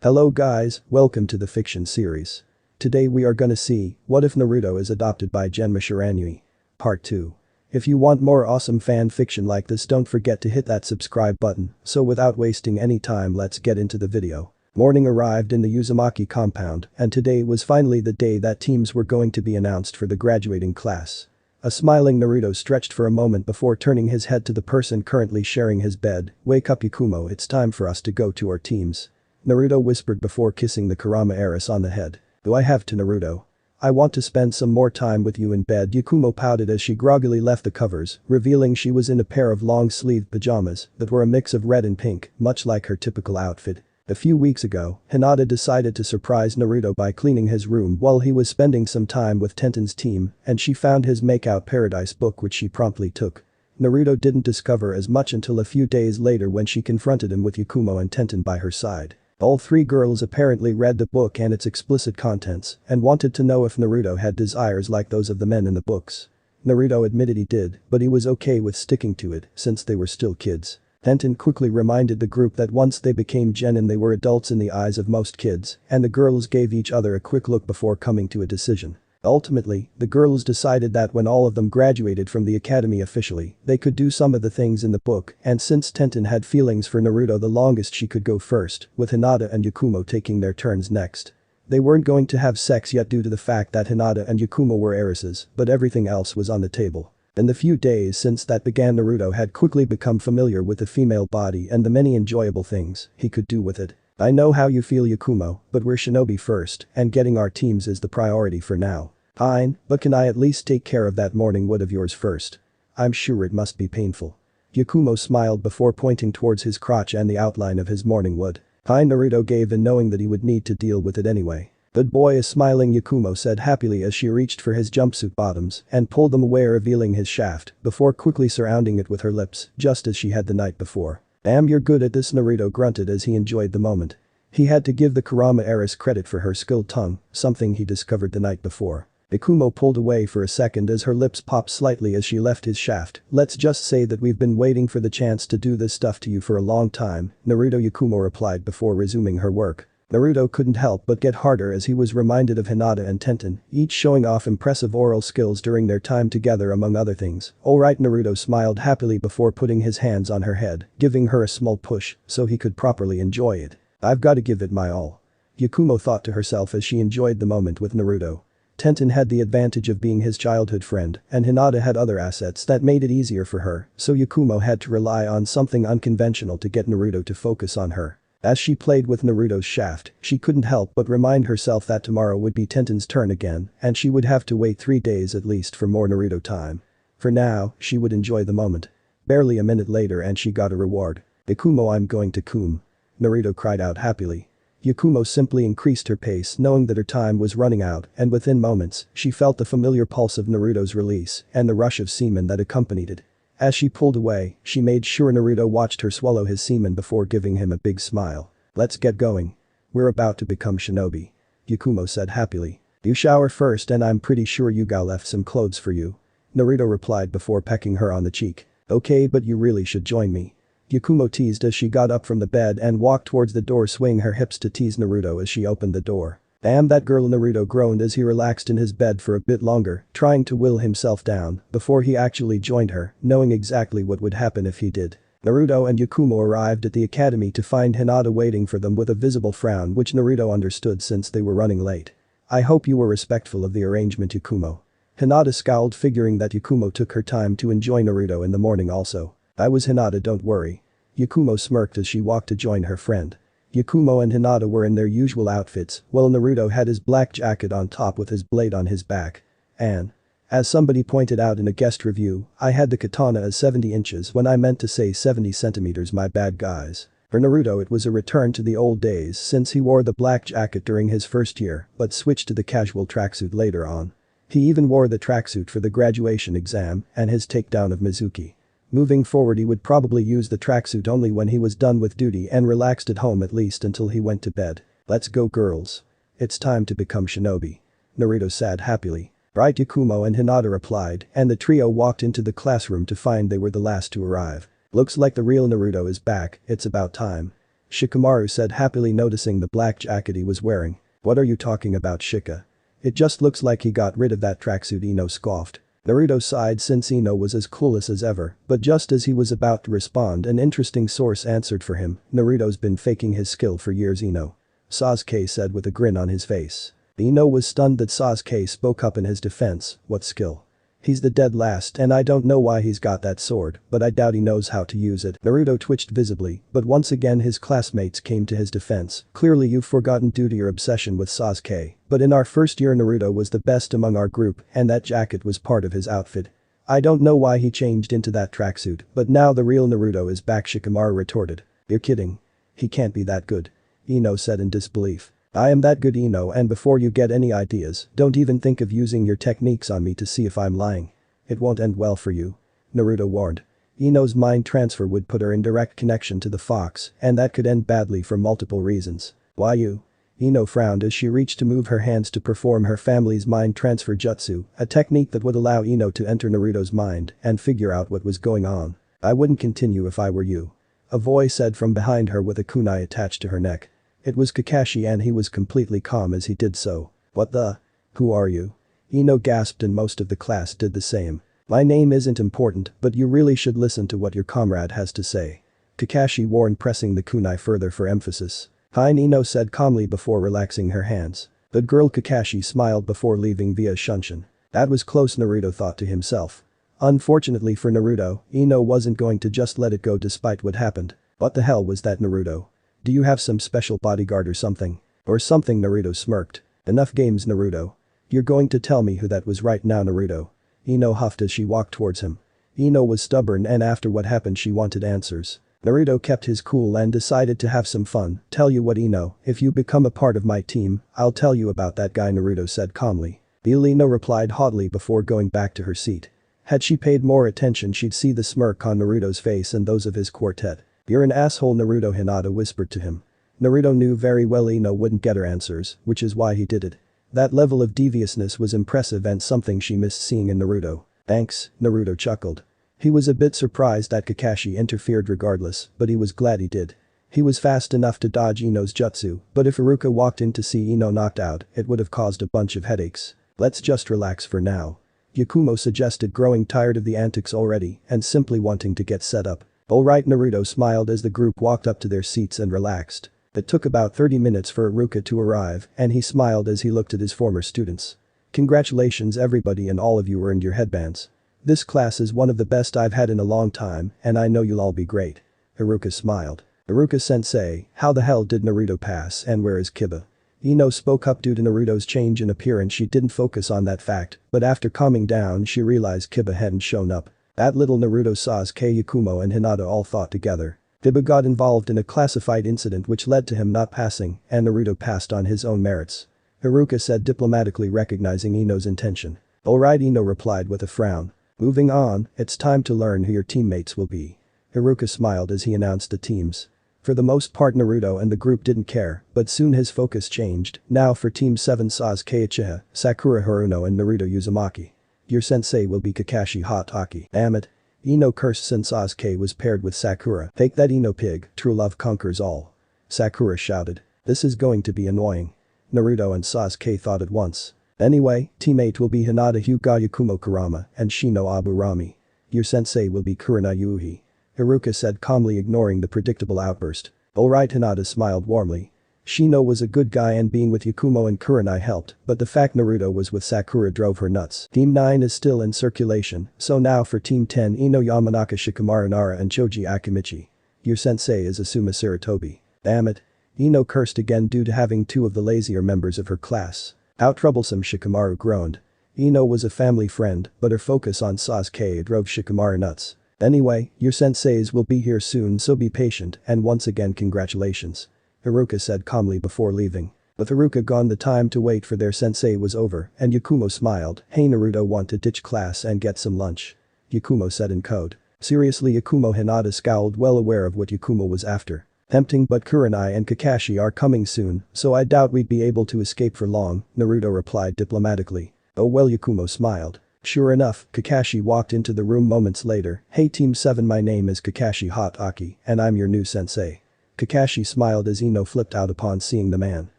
Hello guys, welcome to the fiction series. Today we are gonna see, what if Naruto is adopted by Genma Shiranui? Part 2. If you want more awesome fan fiction like this, don't forget to hit that subscribe button. So without wasting any time, let's get into the video. Morning arrived in the Uzumaki compound, and today was finally the day that teams were going to be announced for the graduating class. A smiling Naruto stretched for a moment before turning his head to the person currently sharing his bed. "Wake up Yakumo, it's time for us to go to our teams." Naruto whispered before kissing the Kurama heiress on the head. "Do I have to, Naruto? I want to spend some more time with you in bed." Yakumo pouted as she groggily left the covers, revealing she was in a pair of long-sleeved pajamas that were a mix of red and pink, much like her typical outfit. A few weeks ago, Hinata decided to surprise Naruto by cleaning his room while he was spending some time with Tenten's team, and she found his Makeout Paradise book, which she promptly took. Naruto didn't discover as much until a few days later when she confronted him with Yakumo and Tenten by her side. All three girls apparently read the book and its explicit contents and wanted to know if Naruto had desires like those of the men in the books. Naruto admitted he did, but he was okay with sticking to it since they were still kids. Tenten quickly reminded the group that once they became genin they were adults in the eyes of most kids, and the girls gave each other a quick look before coming to a decision. Ultimately, the girls decided that when all of them graduated from the academy officially, they could do some of the things in the book, and since Tenten had feelings for Naruto, the longest she could go first, with Hinata and Yakumo taking their turns next. They weren't going to have sex yet due to the fact that Hinata and Yakumo were heiresses, but everything else was on the table. In the few days since that began, Naruto had quickly become familiar with the female body and the many enjoyable things he could do with it. "I know how you feel, Yakumo, but we're shinobi first, and getting our teams is the priority for now." "Fine, but can I at least take care of that morning wood of yours first? I'm sure it must be painful." Yakumo smiled before pointing towards his crotch and the outline of his morning wood. "Fine." Naruto gave in, knowing that he would need to deal with it anyway. "Good boy." A smiling Yakumo said happily as she reached for his jumpsuit bottoms and pulled them away, revealing his shaft before quickly surrounding it with her lips, just as she had the night before. "Damn, you're good at this." Naruto grunted as he enjoyed the moment. He had to give the Kurama heiress credit for her skilled tongue, something he discovered the night before. Yakumo pulled away for a second as her lips popped slightly as she left his shaft. "Let's just say that we've been waiting for the chance to do this stuff to you for a long time, Naruto," Yakumo replied before resuming her work. Naruto couldn't help but get harder as he was reminded of Hinata and Tenten, each showing off impressive oral skills during their time together among other things. "Alright." Naruto smiled happily before putting his hands on her head, giving her a small push so he could properly enjoy it. "I've got to give it my all," Yakumo thought to herself as she enjoyed the moment with Naruto. Tenten had the advantage of being his childhood friend, and Hinata had other assets that made it easier for her, so Yakumo had to rely on something unconventional to get Naruto to focus on her. As she played with Naruto's shaft, she couldn't help but remind herself that tomorrow would be Tenten's turn again, and she would have to wait 3 days at least for more Naruto time. For now, she would enjoy the moment. Barely a minute later and she got a reward. "Yakumo, I'm going to cum," Naruto cried out happily. Yakumo simply increased her pace, knowing that her time was running out, and within moments, she felt the familiar pulse of Naruto's release and the rush of semen that accompanied it. As she pulled away, she made sure Naruto watched her swallow his semen before giving him a big smile. "Let's get going. We're about to become shinobi," Yakumo said happily. "You shower first and I'm pretty sure Yuga left some clothes for you," Naruto replied before pecking her on the cheek. "Okay, but you really should join me," Yakumo teased as she got up from the bed and walked towards the door, swinging her hips to tease Naruto as she opened the door. "Damn that girl," Naruto groaned as he relaxed in his bed for a bit longer, trying to will himself down before he actually joined her, knowing exactly what would happen if he did. Naruto and Yakumo arrived at the academy to find Hinata waiting for them with a visible frown, which Naruto understood since they were running late. "I hope you were respectful of the arrangement, Yakumo." Hinata scowled, figuring that Yakumo took her time to enjoy Naruto in the morning also. "I was Hinata, don't worry." Yakumo smirked as she walked to join her friend. Yakumo and Hinata were in their usual outfits, while Naruto had his black jacket on top with his blade on his back. And, as somebody pointed out in a guest review, I had the katana as 70 inches when I meant to say 70 centimeters, my bad guys. For Naruto, it was a return to the old days since he wore the black jacket during his first year but switched to the casual tracksuit later on. He even wore the tracksuit for the graduation exam and his takedown of Mizuki. Moving forward, he would probably use the tracksuit only when he was done with duty and relaxed at home, at least until he went to bed. "Let's go, girls. It's time to become shinobi," Naruto said happily. "Right," Yakumo and Hinata replied, and the trio walked into the classroom to find they were the last to arrive. "Looks like the real Naruto is back, it's about time." Shikamaru said happily noticing the black jacket he was wearing. What are you talking about, Shika? It just looks like he got rid of that tracksuit, Ino scoffed. Naruto sighed since Ino was as clueless as ever, but just as he was about to respond an interesting source answered for him, Naruto's been faking his skill for years, Ino. Sasuke said with a grin on his face. Ino was stunned that Sasuke spoke up in his defense. What skill? He's the dead last and I don't know why he's got that sword, but I doubt he knows how to use it. Naruto twitched visibly, but once again his classmates came to his defense. Clearly you've forgotten due to your obsession with Sasuke, but in our first year Naruto was the best among our group and that jacket was part of his outfit. I don't know why he changed into that tracksuit, but now the real Naruto is back, Shikamaru retorted. You're kidding. He can't be that good. Ino said in disbelief. I am that good, Ino, and before you get any ideas, don't even think of using your techniques on me to see if I'm lying. It won't end well for you. Naruto warned. Ino's mind transfer would put her in direct connection to the fox, and that could end badly for multiple reasons. Why you? Ino frowned as she reached to move her hands to perform her family's mind transfer jutsu, a technique that would allow Ino to enter Naruto's mind and figure out what was going on. I wouldn't continue if I were you. A voice said from behind her with a kunai attached to her neck. It was Kakashi and he was completely calm as he did so. What the? Who are you? Ino gasped and most of the class did the same. My name isn't important, but you really should listen to what your comrade has to say. Kakashi warned, pressing the kunai further for emphasis. Fine, Ino said calmly before relaxing her hands. The girl Kakashi smiled before leaving via shunshin. That was close, Naruto thought to himself. Unfortunately for Naruto, Ino wasn't going to just let it go despite what happened. What the hell was that, Naruto? Do you have some special bodyguard or something? Or something, Naruto smirked. Enough games, Naruto. You're going to tell me who that was right now, Naruto. Ino huffed as she walked towards him. Ino was stubborn and after what happened she wanted answers. Naruto kept his cool and decided to have some fun. Tell you what, Ino, if you become a part of my team, I'll tell you about that guy, Naruto said calmly. Ino replied haughtily before going back to her seat. Had she paid more attention she'd see the smirk on Naruto's face and those of his quartet. You're an asshole, Naruto, Hinata whispered to him. Naruto knew very well Ino wouldn't get her answers, which is why he did it. That level of deviousness was impressive and something she missed seeing in Naruto. Thanks, Naruto chuckled. He was a bit surprised that Kakashi interfered regardless, but he was glad he did. He was fast enough to dodge Ino's jutsu, but if Iruka walked in to see Ino knocked out, it would have caused a bunch of headaches. Let's just relax for now. Yakumo suggested, growing tired of the antics already and simply wanting to get set up. Alright, Naruto smiled as the group walked up to their seats and relaxed. It took about 30 minutes for Iruka to arrive and he smiled as he looked at his former students. Congratulations everybody, and all of you earned your headbands. This class is one of the best I've had in a long time and I know you'll all be great. Iruka smiled. Iruka-sensei, how the hell did Naruto pass and where is Kiba? Ino spoke up. Due to Naruto's change in appearance she didn't focus on that fact, but after calming down she realized Kiba hadn't shown up. That little Naruto, Sasuke, Yakumo and Hinata all thought together. Kiba got involved in a classified incident which led to him not passing and Naruto passed on his own merits. Iruka said diplomatically, recognizing Ino's intention. Alright, Ino replied with a frown. Moving on, it's time to learn who your teammates will be. Iruka smiled as he announced the teams. For the most part Naruto and the group didn't care, but soon his focus changed. Now for Team 7, Sasuke Uchiha, Sakura Haruno and Naruto Uzumaki. Your sensei will be Kakashi Hokage. Damn it. Ino cursed since Sasuke was paired with Sakura. Take that, Ino pig, true love conquers all. Sakura shouted. This is going to be annoying. Naruto and Sasuke thought at once. Anyway, Team 8 will be Hinata Hyuga Yakumo Kurama and Shino Aburami. Your sensei will be Kurina Yuhi. Iruka said calmly, ignoring the predictable outburst. Alright, Hinata smiled warmly. Shino was a good guy and being with Yakumo and Kurenai helped, but the fact Naruto was with Sakura drove her nuts. Team 9 is still in circulation, so now for Team 10, Ino Yamanaka Shikamaru Nara and Choji Akimichi. Your sensei is Asuma Sarutobi. Damn it. Ino cursed again due to having two of the lazier members of her class. How troublesome, Shikamaru groaned. Ino was a family friend, but her focus on Sasuke drove Shikamaru nuts. Anyway, your senseis will be here soon, so be patient and once again congratulations. Iruka said calmly before leaving. With Iruka gone the time to wait for their sensei was over and Yakumo smiled. Hey Naruto, want to ditch class and get some lunch? Yakumo said in code. Seriously, Yakumo? Hinata scowled, well aware of what Yakumo was after. Tempting, but Kurenai and Kakashi are coming soon, so I doubt we'd be able to escape for long, Naruto replied diplomatically. Oh well, Yakumo smiled. Sure enough, Kakashi walked into the room moments later. Hey Team 7, my name is Kakashi Hokage and I'm your new sensei. Kakashi smiled as Ino flipped out upon seeing the man.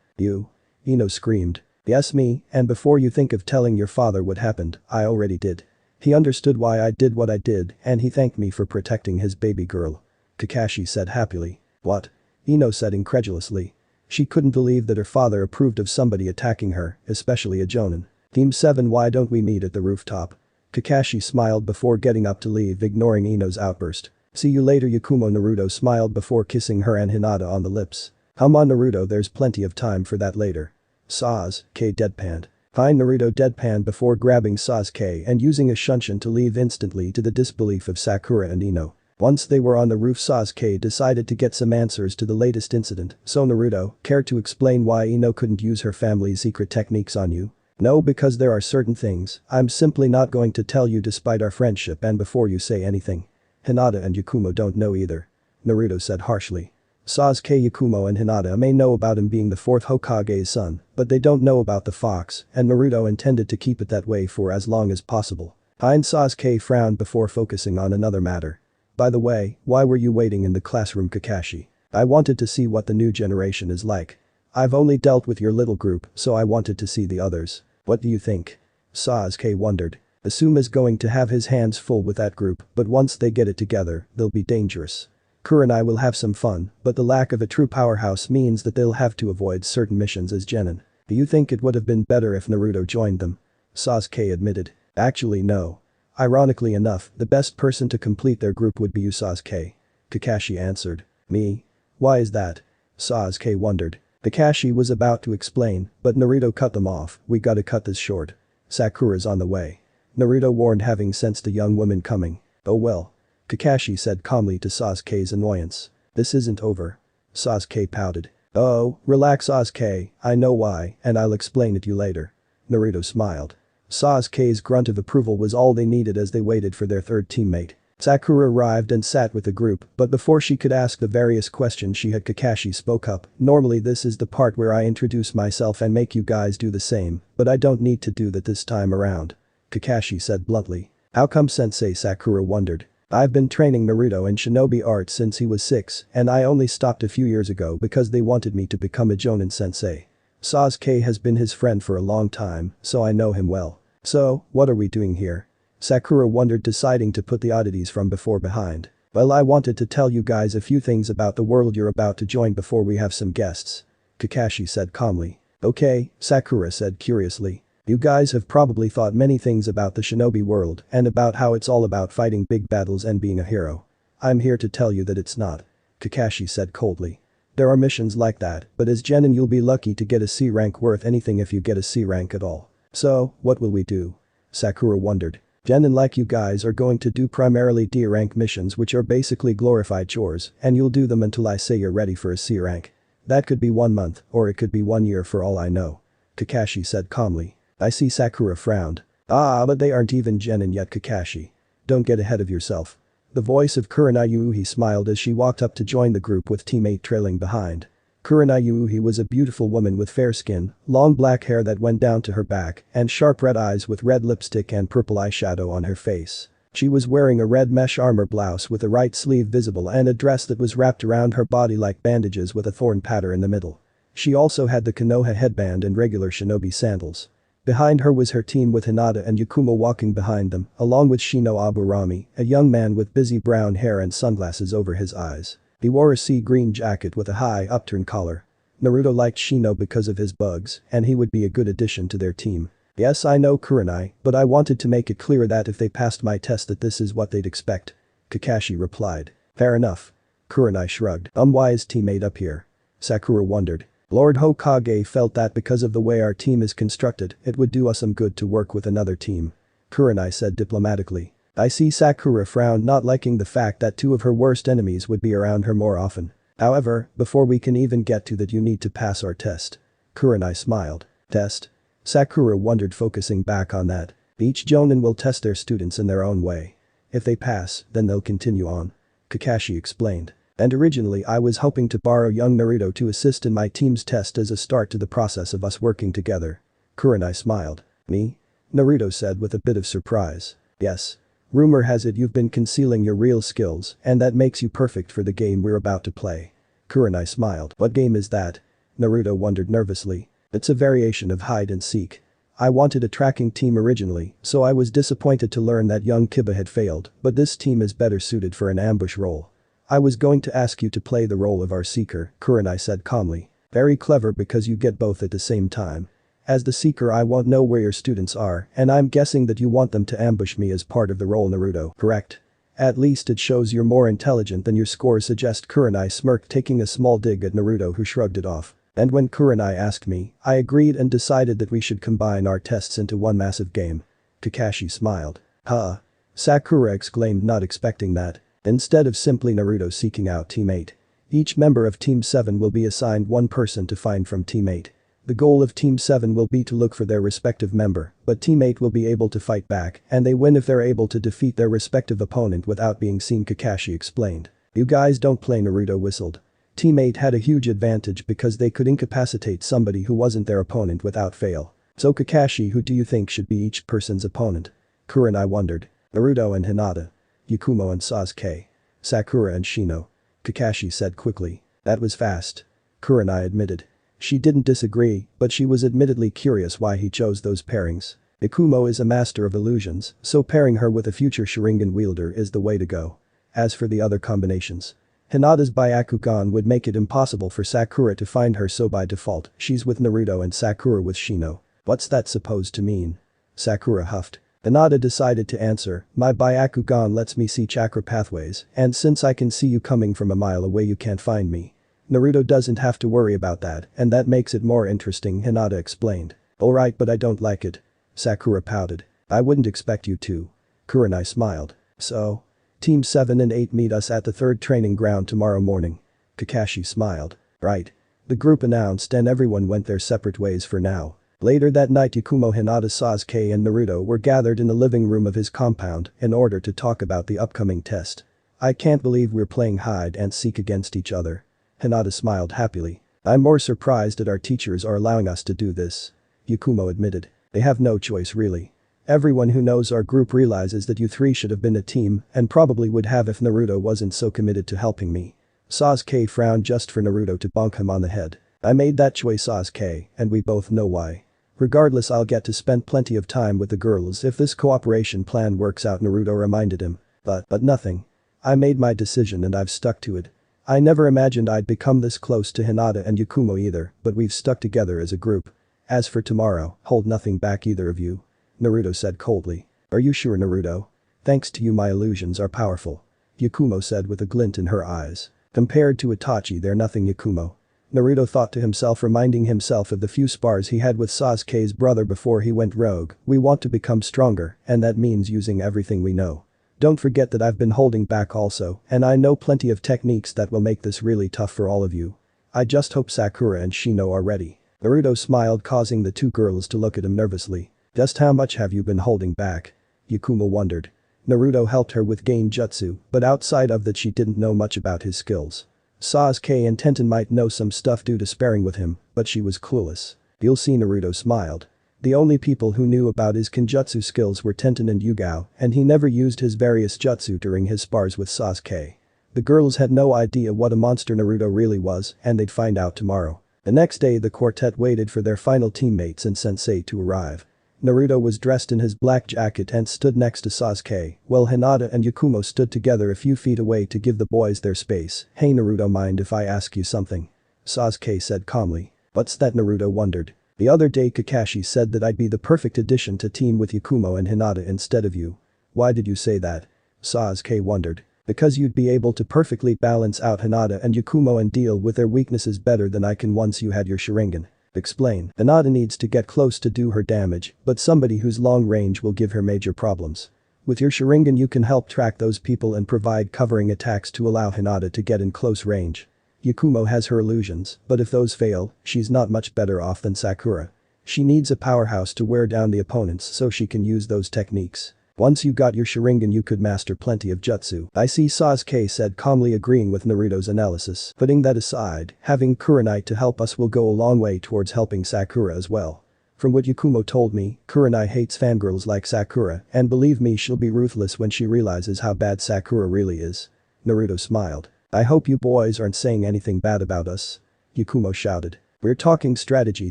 You? Ino screamed. Yes, me, and before you think of telling your father what happened, I already did. He understood why I did what I did and he thanked me for protecting his baby girl. Kakashi said happily. What? Ino said incredulously. She couldn't believe that her father approved of somebody attacking her, especially a jonin. Team 7, why don't we meet at the rooftop? Kakashi smiled before getting up to leave, ignoring Ino's outburst. See you later, Yakumo. Naruto smiled before kissing her and Hinata on the lips. Come on, Naruto, there's plenty of time for that later. Sasuke deadpanned. Fine. Naruto deadpanned before grabbing Sasuke and using a shunshin to leave instantly, to the disbelief of Sakura and Ino. Once they were on the roof, Sasuke decided to get some answers to the latest incident. So Naruto, care to explain why Ino couldn't use her family's secret techniques on you? No, because there are certain things I'm simply not going to tell you despite our friendship and before you say anything. Hinata and Yakumo don't know either. Naruto said harshly. Sasuke, Yakumo and Hinata may know about him being the 4th Hokage's son, but they don't know about the fox, and Naruto intended to keep it that way for as long as possible. Sasuke frowned before focusing on another matter. By the way, why were you waiting in the classroom, Kakashi? I wanted to see what the new generation is like. I've only dealt with your little group, so I wanted to see the others. What do you think? Sasuke wondered. Asuma is going to have his hands full with that group, but once they get it together, they'll be dangerous. Kurenai will have some fun, but the lack of a true powerhouse means that they'll have to avoid certain missions as genin. Do you think it would have been better if Naruto joined them? Sasuke admitted. Actually no. Ironically enough, the best person to complete their group would be you, Sasuke. Kakashi answered. Me? Why is that? Sasuke wondered. Kakashi was about to explain, but Naruto cut them off. We gotta cut this short. Sakura's on the way. Naruto warned, having sensed a young woman coming. Oh well. Kakashi said calmly to Sasuke's annoyance. This isn't over. Sasuke pouted. Oh, relax, Sasuke, I know why, and I'll explain it to you later. Naruto smiled. Sasuke's grunt of approval was all they needed as they waited for their third teammate. Sakura arrived and sat with the group, but before she could ask the various questions she had, Kakashi spoke up. Normally this is the part where I introduce myself and make you guys do the same, but I don't need to do that this time around. Kakashi said bluntly. How come, sensei? Sakura wondered. I've been training Naruto in shinobi art since he was 6, and I only stopped a few years ago because they wanted me to become a jonin sensei. Sasuke has been his friend for a long time, so I know him well. So, what are we doing here? Sakura wondered, deciding to put the oddities from before behind. Well, I wanted to tell you guys a few things about the world you're about to join before we have some guests. Kakashi said calmly. Okay, Sakura said curiously. You guys have probably thought many things about the shinobi world and about how it's all about fighting big battles and being a hero. I'm here to tell you that it's not. Kakashi said coldly. There are missions like that, but as genin you'll be lucky to get a C rank, worth anything if you get a C rank at all. So, what will we do? Sakura wondered. Genin like you guys are going to do primarily D rank missions, which are basically glorified chores, and you'll do them until I say you're ready for a C rank. That could be 1 month, or it could be 1 year for all I know. Kakashi said calmly. I see. Sakura frowned. But they aren't even genin yet, Kakashi. Don't get ahead of yourself. The voice of Kurenai Yuuhi smiled as she walked up to join the group with teammate trailing behind. Kurenai Yuuhi was a beautiful woman with fair skin, long black hair that went down to her back, and sharp red eyes with red lipstick and purple eyeshadow on her face. She was wearing a red mesh armor blouse with the right sleeve visible and a dress that was wrapped around her body like bandages with a thorn pattern in the middle. She also had the Konoha headband and regular shinobi sandals. Behind her was her team with Hinata and Yakumo walking behind them, along with Shino Aburami, a young man with busy brown hair and sunglasses over his eyes. He wore a sea green jacket with a high upturned collar. Naruto liked Shino because of his bugs, and he would be a good addition to their team. Yes, I know, Kurenai, but I wanted to make it clear that if they passed my test that this is what they'd expect. Kakashi replied. Fair enough. Kurenai shrugged. Why is teammate up here? Sakura wondered. Lord Hokage felt that because of the way our team is constructed, it would do us some good to work with another team. Kurenai said diplomatically. I see. Sakura frowned, not liking the fact that 2 of her worst enemies would be around her more often. However, before we can even get to that you need to pass our test. Kurenai smiled. Test? Sakura wondered, focusing back on that. Each jonin will test their students in their own way. If they pass, then they'll continue on. Kakashi explained. And originally I was hoping to borrow young Naruto to assist in my team's test as a start to the process of us working together. Kurenai smiled. Me? Naruto said with a bit of surprise. Yes. Rumor has it you've been concealing your real skills, and that makes you perfect for the game we're about to play. Kurenai smiled. What game is that? Naruto wondered nervously. It's a variation of hide and seek. I wanted a tracking team originally, so I was disappointed to learn that young Kiba had failed, but this team is better suited for an ambush role. I was going to ask you to play the role of our seeker, Kurenai said calmly. Very clever because you get both at the same time. As the seeker I won't know where your students are, and I'm guessing that you want them to ambush me as part of the role Naruto, correct? At least it shows you're more intelligent than your scores suggest, Kurenai smirked, taking a small dig at Naruto, who shrugged it off. And when Kurenai asked me, I agreed and decided that we should combine our tests into one massive game. Kakashi smiled. Huh? Sakura exclaimed, not expecting that. Instead of simply Naruto seeking out Team 8. Each member of Team 7 will be assigned one person to find from Team 8. The goal of Team 7 will be to look for their respective member, but Team 8 will be able to fight back, and they win if they're able to defeat their respective opponent without being seen, Kakashi explained. You guys don't play, Naruto whistled. Team 8 had a huge advantage because they could incapacitate somebody who wasn't their opponent without fail. So Kakashi, who do you think should be each person's opponent? Kurenai wondered. Naruto and Hinata. Yakumo and Sasuke. Sakura and Shino. Kakashi said quickly. That was fast. Kurenai admitted. She didn't disagree, but she was admittedly curious why he chose those pairings. Yakumo is a master of illusions, so pairing her with a future Sharingan wielder is the way to go. As for the other combinations. Hinata's Byakugan would make it impossible for Sakura to find her, so by default, she's with Naruto and Sakura with Shino. What's that supposed to mean? Sakura huffed. Hinata decided to answer, my Byakugan lets me see chakra pathways, and since I can see you coming from a mile away you can't find me. Naruto doesn't have to worry about that, and that makes it more interesting, Hinata explained. Alright, but I don't like it. Sakura pouted. I wouldn't expect you to. Kurenai smiled. So? Team 7 and 8 meet us at the third training ground tomorrow morning. Kakashi smiled. Right. The group announced and everyone went their separate ways for now. Later that night, Yakumo, Hinata, Sasuke and Naruto were gathered in the living room of his compound in order to talk about the upcoming test. I can't believe we're playing hide and seek against each other. Hinata smiled happily. I'm more surprised that our teachers are allowing us to do this. Yakumo admitted. They have no choice really. Everyone who knows our group realizes that you three should have been a team and probably would have if Naruto wasn't so committed to helping me. Sasuke frowned just for Naruto to bonk him on the head. I made that choice, Sasuke, and we both know why. Regardless, I'll get to spend plenty of time with the girls if this cooperation plan works out, Naruto reminded him. But nothing. I made my decision and I've stuck to it. I never imagined I'd become this close to Hinata and Yakumo either, but we've stuck together as a group. As for tomorrow, hold nothing back, either of you. Naruto said coldly. Are you sure, Naruto? Thanks to you my illusions are powerful. Yakumo said with a glint in her eyes. Compared to Itachi, they're nothing, Yakumo. Naruto thought to himself, reminding himself of the few spars he had with Sasuke's brother before he went rogue. We want to become stronger, and that means using everything we know. Don't forget that I've been holding back also, and I know plenty of techniques that will make this really tough for all of you. I just hope Sakura and Shino are ready. Naruto smiled, causing the two girls to look at him nervously. Just how much have you been holding back? Yakumo wondered. Naruto helped her with Genjutsu, but outside of that she didn't know much about his skills. Sasuke and Tenten might know some stuff due to sparring with him, but she was clueless. You'll see, Naruto smiled. The only people who knew about his Genjutsu skills were Tenten and Yugao, and he never used his various jutsu during his spars with Sasuke. The girls had no idea what a monster Naruto really was, and they'd find out tomorrow. The next day the quartet waited for their final teammates and sensei to arrive. Naruto was dressed in his black jacket and stood next to Sasuke, while Hinata and Yakumo stood together a few feet away to give the boys their space. Hey Naruto, mind if I ask you something? Sasuke said calmly. What's that? Naruto wondered. The other day Kakashi said that I'd be the perfect addition to team with Yakumo and Hinata instead of you. Why did you say that? Sasuke wondered. Because you'd be able to perfectly balance out Hinata and Yakumo and deal with their weaknesses better than I can once you had your Sharingan. Explain. Hinata needs to get close to do her damage, but somebody who's long range will give her major problems. With your Sharingan you can help track those people and provide covering attacks to allow Hinata to get in close range. Yakumo has her illusions, but if those fail, she's not much better off than Sakura. She needs a powerhouse to wear down the opponents so she can use those techniques. Once you got your Sharingan you could master plenty of jutsu. I see, Sasuke said calmly, agreeing with Naruto's analysis. Putting that aside, having Kurenai to help us will go a long way towards helping Sakura as well. From what Yakumo told me, Kurenai hates fangirls like Sakura, and believe me, she'll be ruthless when she realizes how bad Sakura really is. Naruto smiled. I hope you boys aren't saying anything bad about us. Yakumo shouted. We're talking strategy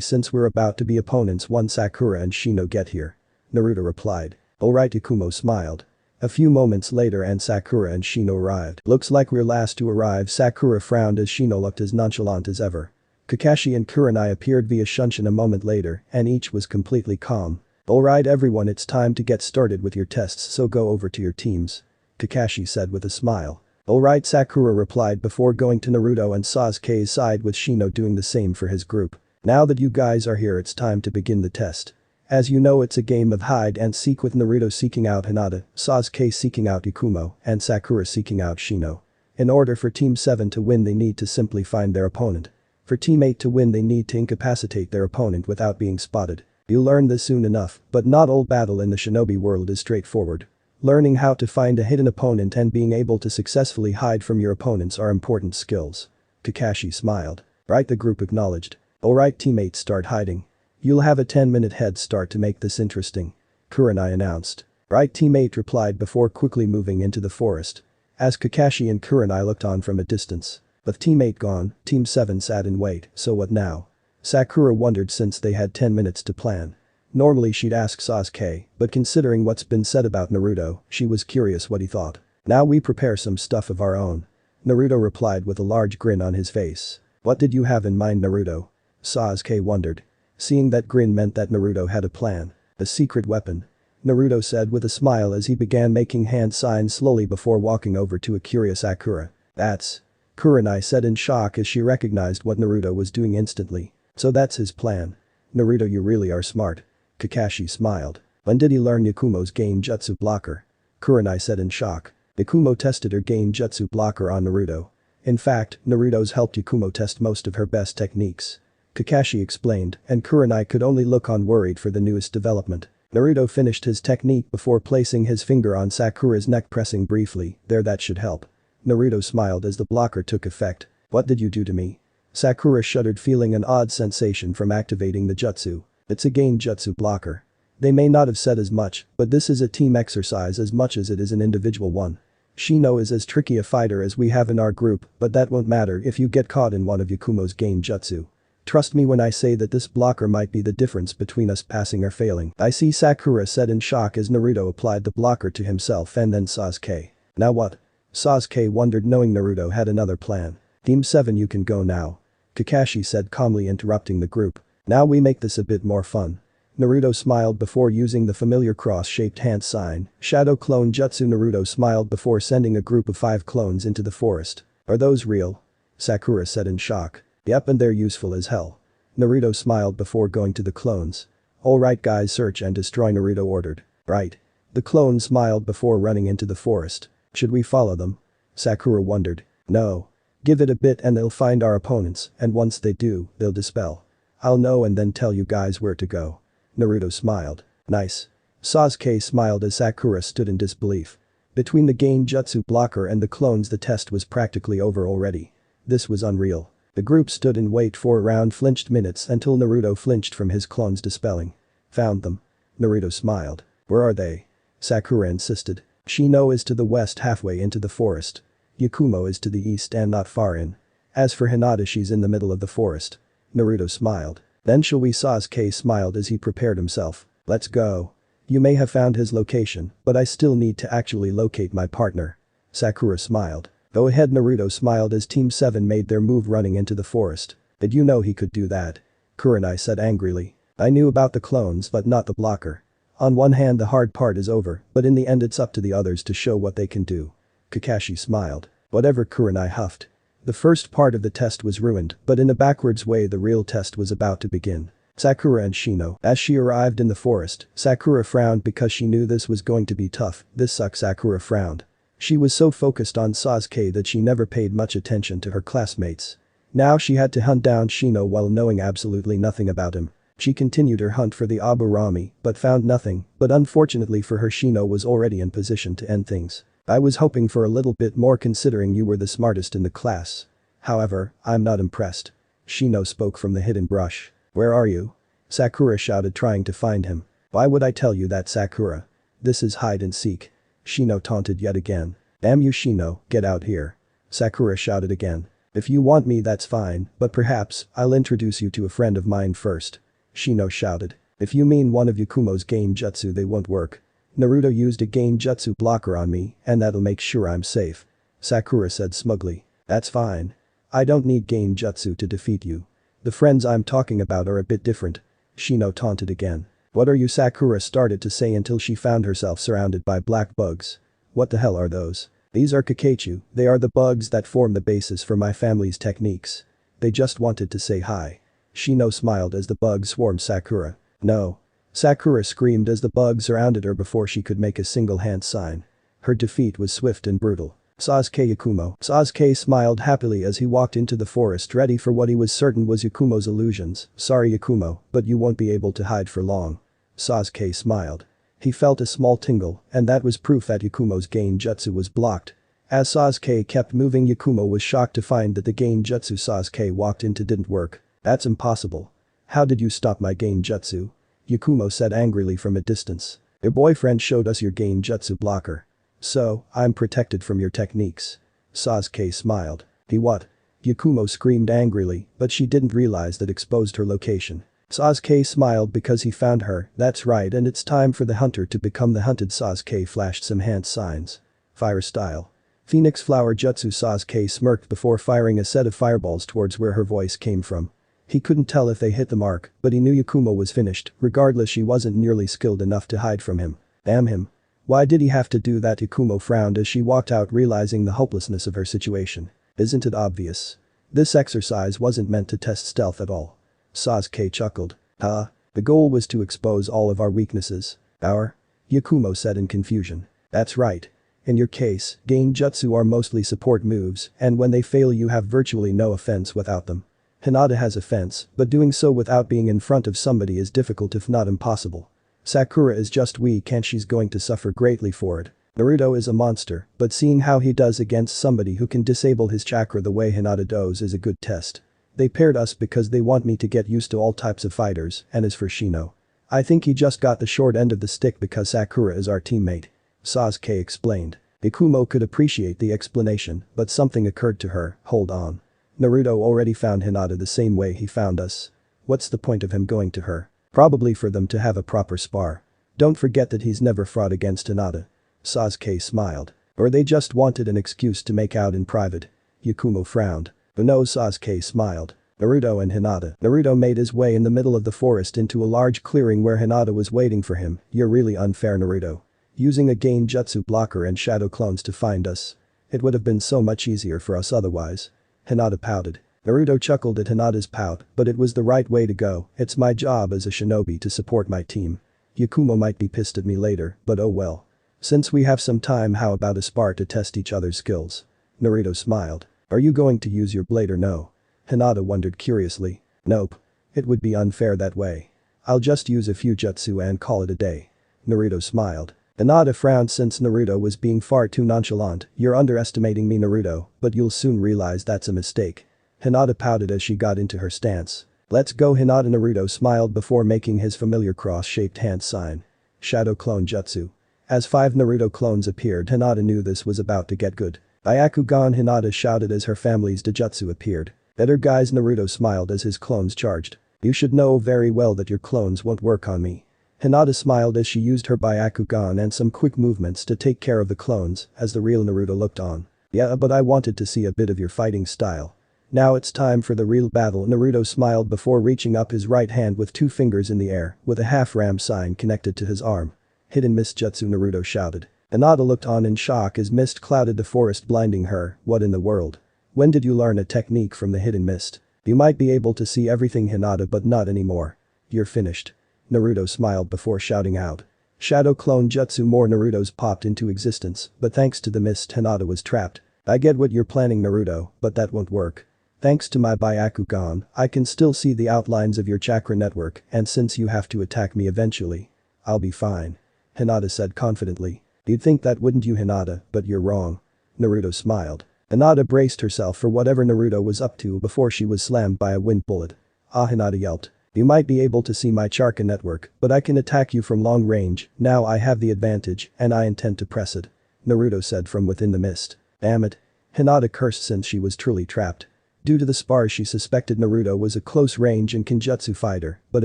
since we're about to be opponents once Sakura and Shino get here. Naruto replied. Alright, Yakumo smiled. A few moments later and Sakura and Shino arrived. Looks like we're last to arrive. Sakura frowned as Shino looked as nonchalant as ever. Kakashi and Kurenai appeared via Shunshin a moment later and each was completely calm. Alright everyone, it's time to get started with your tests, so go over to your teams. Kakashi said with a smile. Alright, Sakura replied before going to Naruto and Sasuke's side with Shino doing the same for his group. Now that you guys are here, it's time to begin the test. As you know, it's a game of hide and seek with Naruto seeking out Hinata, Sasuke seeking out Yakumo, and Sakura seeking out Shino. In order for Team 7 to win, they need to simply find their opponent. For Team 8 to win, they need to incapacitate their opponent without being spotted. You'll learn this soon enough, but not all battle in the shinobi world is straightforward. Learning how to find a hidden opponent and being able to successfully hide from your opponents are important skills. Kakashi smiled. Right, the group acknowledged. Alright teammates, start hiding. You'll have a 10-minute head start to make this interesting. Kurenai announced. Right, teammate replied before quickly moving into the forest. As Kakashi and Kurenai looked on from a distance. With teammate gone, Team 7 sat in wait, so what now? Sakura wondered since they had 10 minutes to plan. Normally she'd ask Sasuke, but considering what's been said about Naruto, she was curious what he thought. Now we prepare some stuff of our own. Naruto replied with a large grin on his face. What did you have in mind, Naruto? Sasuke wondered. Seeing that grin meant that Naruto had a plan. A secret weapon. Naruto said with a smile as he began making hand signs slowly before walking over to a curious Sakura. That's. Kurenai said in shock as she recognized what Naruto was doing instantly. So that's his plan. Naruto, you really are smart. Kakashi smiled. When did he learn Yakumo's Genjutsu blocker? Kurenai said in shock. Yakumo tested her Genjutsu blocker on Naruto. In fact, Naruto's helped Yakumo test most of her best techniques. Kakashi explained, and Kurenai could only look on worried for the newest development. Naruto finished his technique before placing his finger on Sakura's neck, pressing briefly. There, that should help. Naruto smiled as the blocker took effect. What did you do to me? Sakura shuddered, feeling an odd sensation from activating the jutsu. It's a Genjutsu blocker. They may not have said as much, but this is a team exercise as much as it is an individual one. Shino is as tricky a fighter as we have in our group, but that won't matter if you get caught in one of Yakumo's Genjutsu. Trust me when I say that this blocker might be the difference between us passing or failing. I see, Sakura said in shock as Naruto applied the blocker to himself and then Sasuke. Now what? Sasuke wondered, knowing Naruto had another plan. Team 7, you can go now. Kakashi said calmly, interrupting the group. Now we make this a bit more fun. Naruto smiled before using the familiar cross-shaped hand sign. Shadow Clone Jutsu. Naruto smiled before sending a group of 5 clones into the forest. Are those real? Sakura said in shock. Yep, and they're useful as hell. Naruto smiled before going to the clones. Alright guys, search and destroy, Naruto ordered. Right. The clones smiled before running into the forest. Should we follow them? Sakura wondered. No. Give it a bit and they'll find our opponents, and once they do, they'll dispel. I'll know and then tell you guys where to go. Naruto smiled. Nice. Sasuke smiled as Sakura stood in disbelief. Between the Genjutsu blocker and the clones, the test was practically over already. This was unreal. The group stood in wait for around flinched minutes until Naruto flinched from his clones dispelling. Found them. Naruto smiled. Where are they? Sakura insisted. Shino is to the west, halfway into the forest. Yakumo is to the east and not far in. As for Hinata, she's in the middle of the forest. Naruto smiled. Then shall we? Sasuke smiled as he prepared himself. Let's go. You may have found his location, but I still need to actually locate my partner. Sakura smiled. Go ahead, Naruto smiled as Team 7 made their move running into the forest. Did you know he could do that? Kurenai said angrily. I knew about the clones but not the blocker. On one hand, the hard part is over, but in the end it's up to the others to show what they can do. Kakashi smiled. Whatever, Kurenai huffed. The first part of the test was ruined, but in a backwards way the real test was about to begin. Sakura and Shino. As she arrived in the forest, Sakura frowned because she knew this was going to be tough. This sucks, Sakura frowned. She was so focused on Sasuke that she never paid much attention to her classmates. Now she had to hunt down Shino while knowing absolutely nothing about him. She continued her hunt for the Aburami, but found nothing, but unfortunately for her, Shino was already in position to end things. I was hoping for a little bit more considering you were the smartest in the class. However, I'm not impressed. Shino spoke from the hidden brush. Where are you? Sakura shouted, trying to find him. Why would I tell you that, Sakura? This is hide and seek. Shino taunted yet again. Damn you, Shino, get out here. Sakura shouted again. If you want me that's fine, but perhaps I'll introduce you to a friend of mine first. Shino shouted. If you mean one of Yakumo's genjutsu they won't work. Naruto used a genjutsu blocker on me and that'll make sure I'm safe. Sakura said smugly. That's fine. I don't need genjutsu to defeat you. The friends I'm talking about are a bit different. Shino taunted again. What are you? Sakura started to say until she found herself surrounded by black bugs. What the hell are those? These are Kakachu, they are the bugs that form the basis for my family's techniques. They just wanted to say hi. Shino smiled as the bugs swarmed Sakura. No. Sakura screamed as the bugs surrounded her before she could make a single hand sign. Her defeat was swift and brutal. Sasuke Yakumo. Sasuke smiled happily as he walked into the forest ready for what he was certain was Yakumo's illusions. Sorry Yakumo, but you won't be able to hide for long. Sasuke smiled. He felt a small tingle, and that was proof that Yakumo's genjutsu was blocked. As Sasuke kept moving, Yakumo was shocked to find that the genjutsu Sasuke walked into didn't work. That's impossible. How did you stop my genjutsu? Yakumo said angrily from a distance. Your boyfriend showed us your genjutsu blocker. So, I'm protected from your techniques. Sasuke smiled. He what? Yakumo screamed angrily, but she didn't realize that exposed her location. Sasuke smiled because he found her, that's right, and it's time for the hunter to become the hunted. Sasuke flashed some hand signs. Fire style. Phoenix flower jutsu. Sasuke smirked before firing a set of fireballs towards where her voice came from. He couldn't tell if they hit the mark, but he knew Yakumo was finished, regardless she wasn't nearly skilled enough to hide from him. Damn him. Why did he have to do that? Yakumo frowned as she walked out, realizing the hopelessness of her situation. Isn't it obvious? This exercise wasn't meant to test stealth at all. Sasuke chuckled. Huh? The goal was to expose all of our weaknesses. Our? Yakumo said in confusion. That's right. In your case, genjutsu are mostly support moves, and when they fail you have virtually no offense without them. Hinata has offense, but doing so without being in front of somebody is difficult if not impossible. Sakura is just weak and she's going to suffer greatly for it. Naruto is a monster, but seeing how he does against somebody who can disable his chakra the way Hinata does is a good test. They paired us because they want me to get used to all types of fighters, and as for Shino, I think he just got the short end of the stick because Sakura is our teammate. Sasuke explained. Yakumo could appreciate the explanation, but something occurred to her. Hold on. Naruto already found Hinata the same way he found us. What's the point of him going to her? Probably for them to have a proper spar. Don't forget that he's never fought against Hinata. Sasuke smiled. Or they just wanted an excuse to make out in private. Yakumo frowned. No, Sasuke smiled. Naruto and Hinata. Naruto made his way in the middle of the forest into a large clearing where Hinata was waiting for him. You're really unfair, Naruto. Using a genjutsu blocker and shadow clones to find us. It would have been so much easier for us otherwise. Hinata pouted. Naruto chuckled at Hinata's pout, but it was the right way to go. It's my job as a shinobi to support my team. Yakumo might be pissed at me later, but oh well. Since we have some time, how about a spar to test each other's skills? Naruto smiled. Are you going to use your blade or no? Hinata wondered curiously. Nope. It would be unfair that way. I'll just use a few jutsu and call it a day. Naruto smiled. Hinata frowned since Naruto was being far too nonchalant. You're underestimating me, Naruto, but you'll soon realize that's a mistake. Hinata pouted as she got into her stance. Let's go. Hinata. Naruto smiled before making his familiar cross-shaped hand sign. Shadow clone jutsu. As 5 Naruto clones appeared, Hinata knew this was about to get good. Byakugan, Hinata shouted as her family's Dojutsu appeared. Better guys. Naruto smiled as his clones charged. You should know very well that your clones won't work on me. Hinata smiled as she used her Byakugan and some quick movements to take care of the clones as the real Naruto looked on. Yeah, but I wanted to see a bit of your fighting style. Now it's time for the real battle. Naruto smiled before reaching up his right hand with 2 fingers in the air with a half-ram sign connected to his arm. Hidden mist jutsu, Naruto shouted. Hinata looked on in shock as mist clouded the forest, blinding her. What in the world? When did you learn a technique from the hidden mist? You might be able to see everything, Hinata, but not anymore. You're finished. Naruto smiled before shouting out. Shadow clone jutsu. More Narutos popped into existence, but thanks to the mist Hinata was trapped. I get what you're planning, Naruto, but that won't work. Thanks to my Byakugan, I can still see the outlines of your chakra network, and since you have to attack me eventually, I'll be fine. Hinata said confidently. You'd think that, wouldn't you, Hinata, but you're wrong. Naruto smiled. Hinata braced herself for whatever Naruto was up to before she was slammed by a wind bullet. Ah, Hinata yelped. You might be able to see my chakra network, but I can attack you from long range. Now I have the advantage, and I intend to press it. Naruto said from within the mist. Damn it. Hinata cursed since she was truly trapped. Due to the spars she suspected Naruto was a close-range and Kenjutsu fighter, but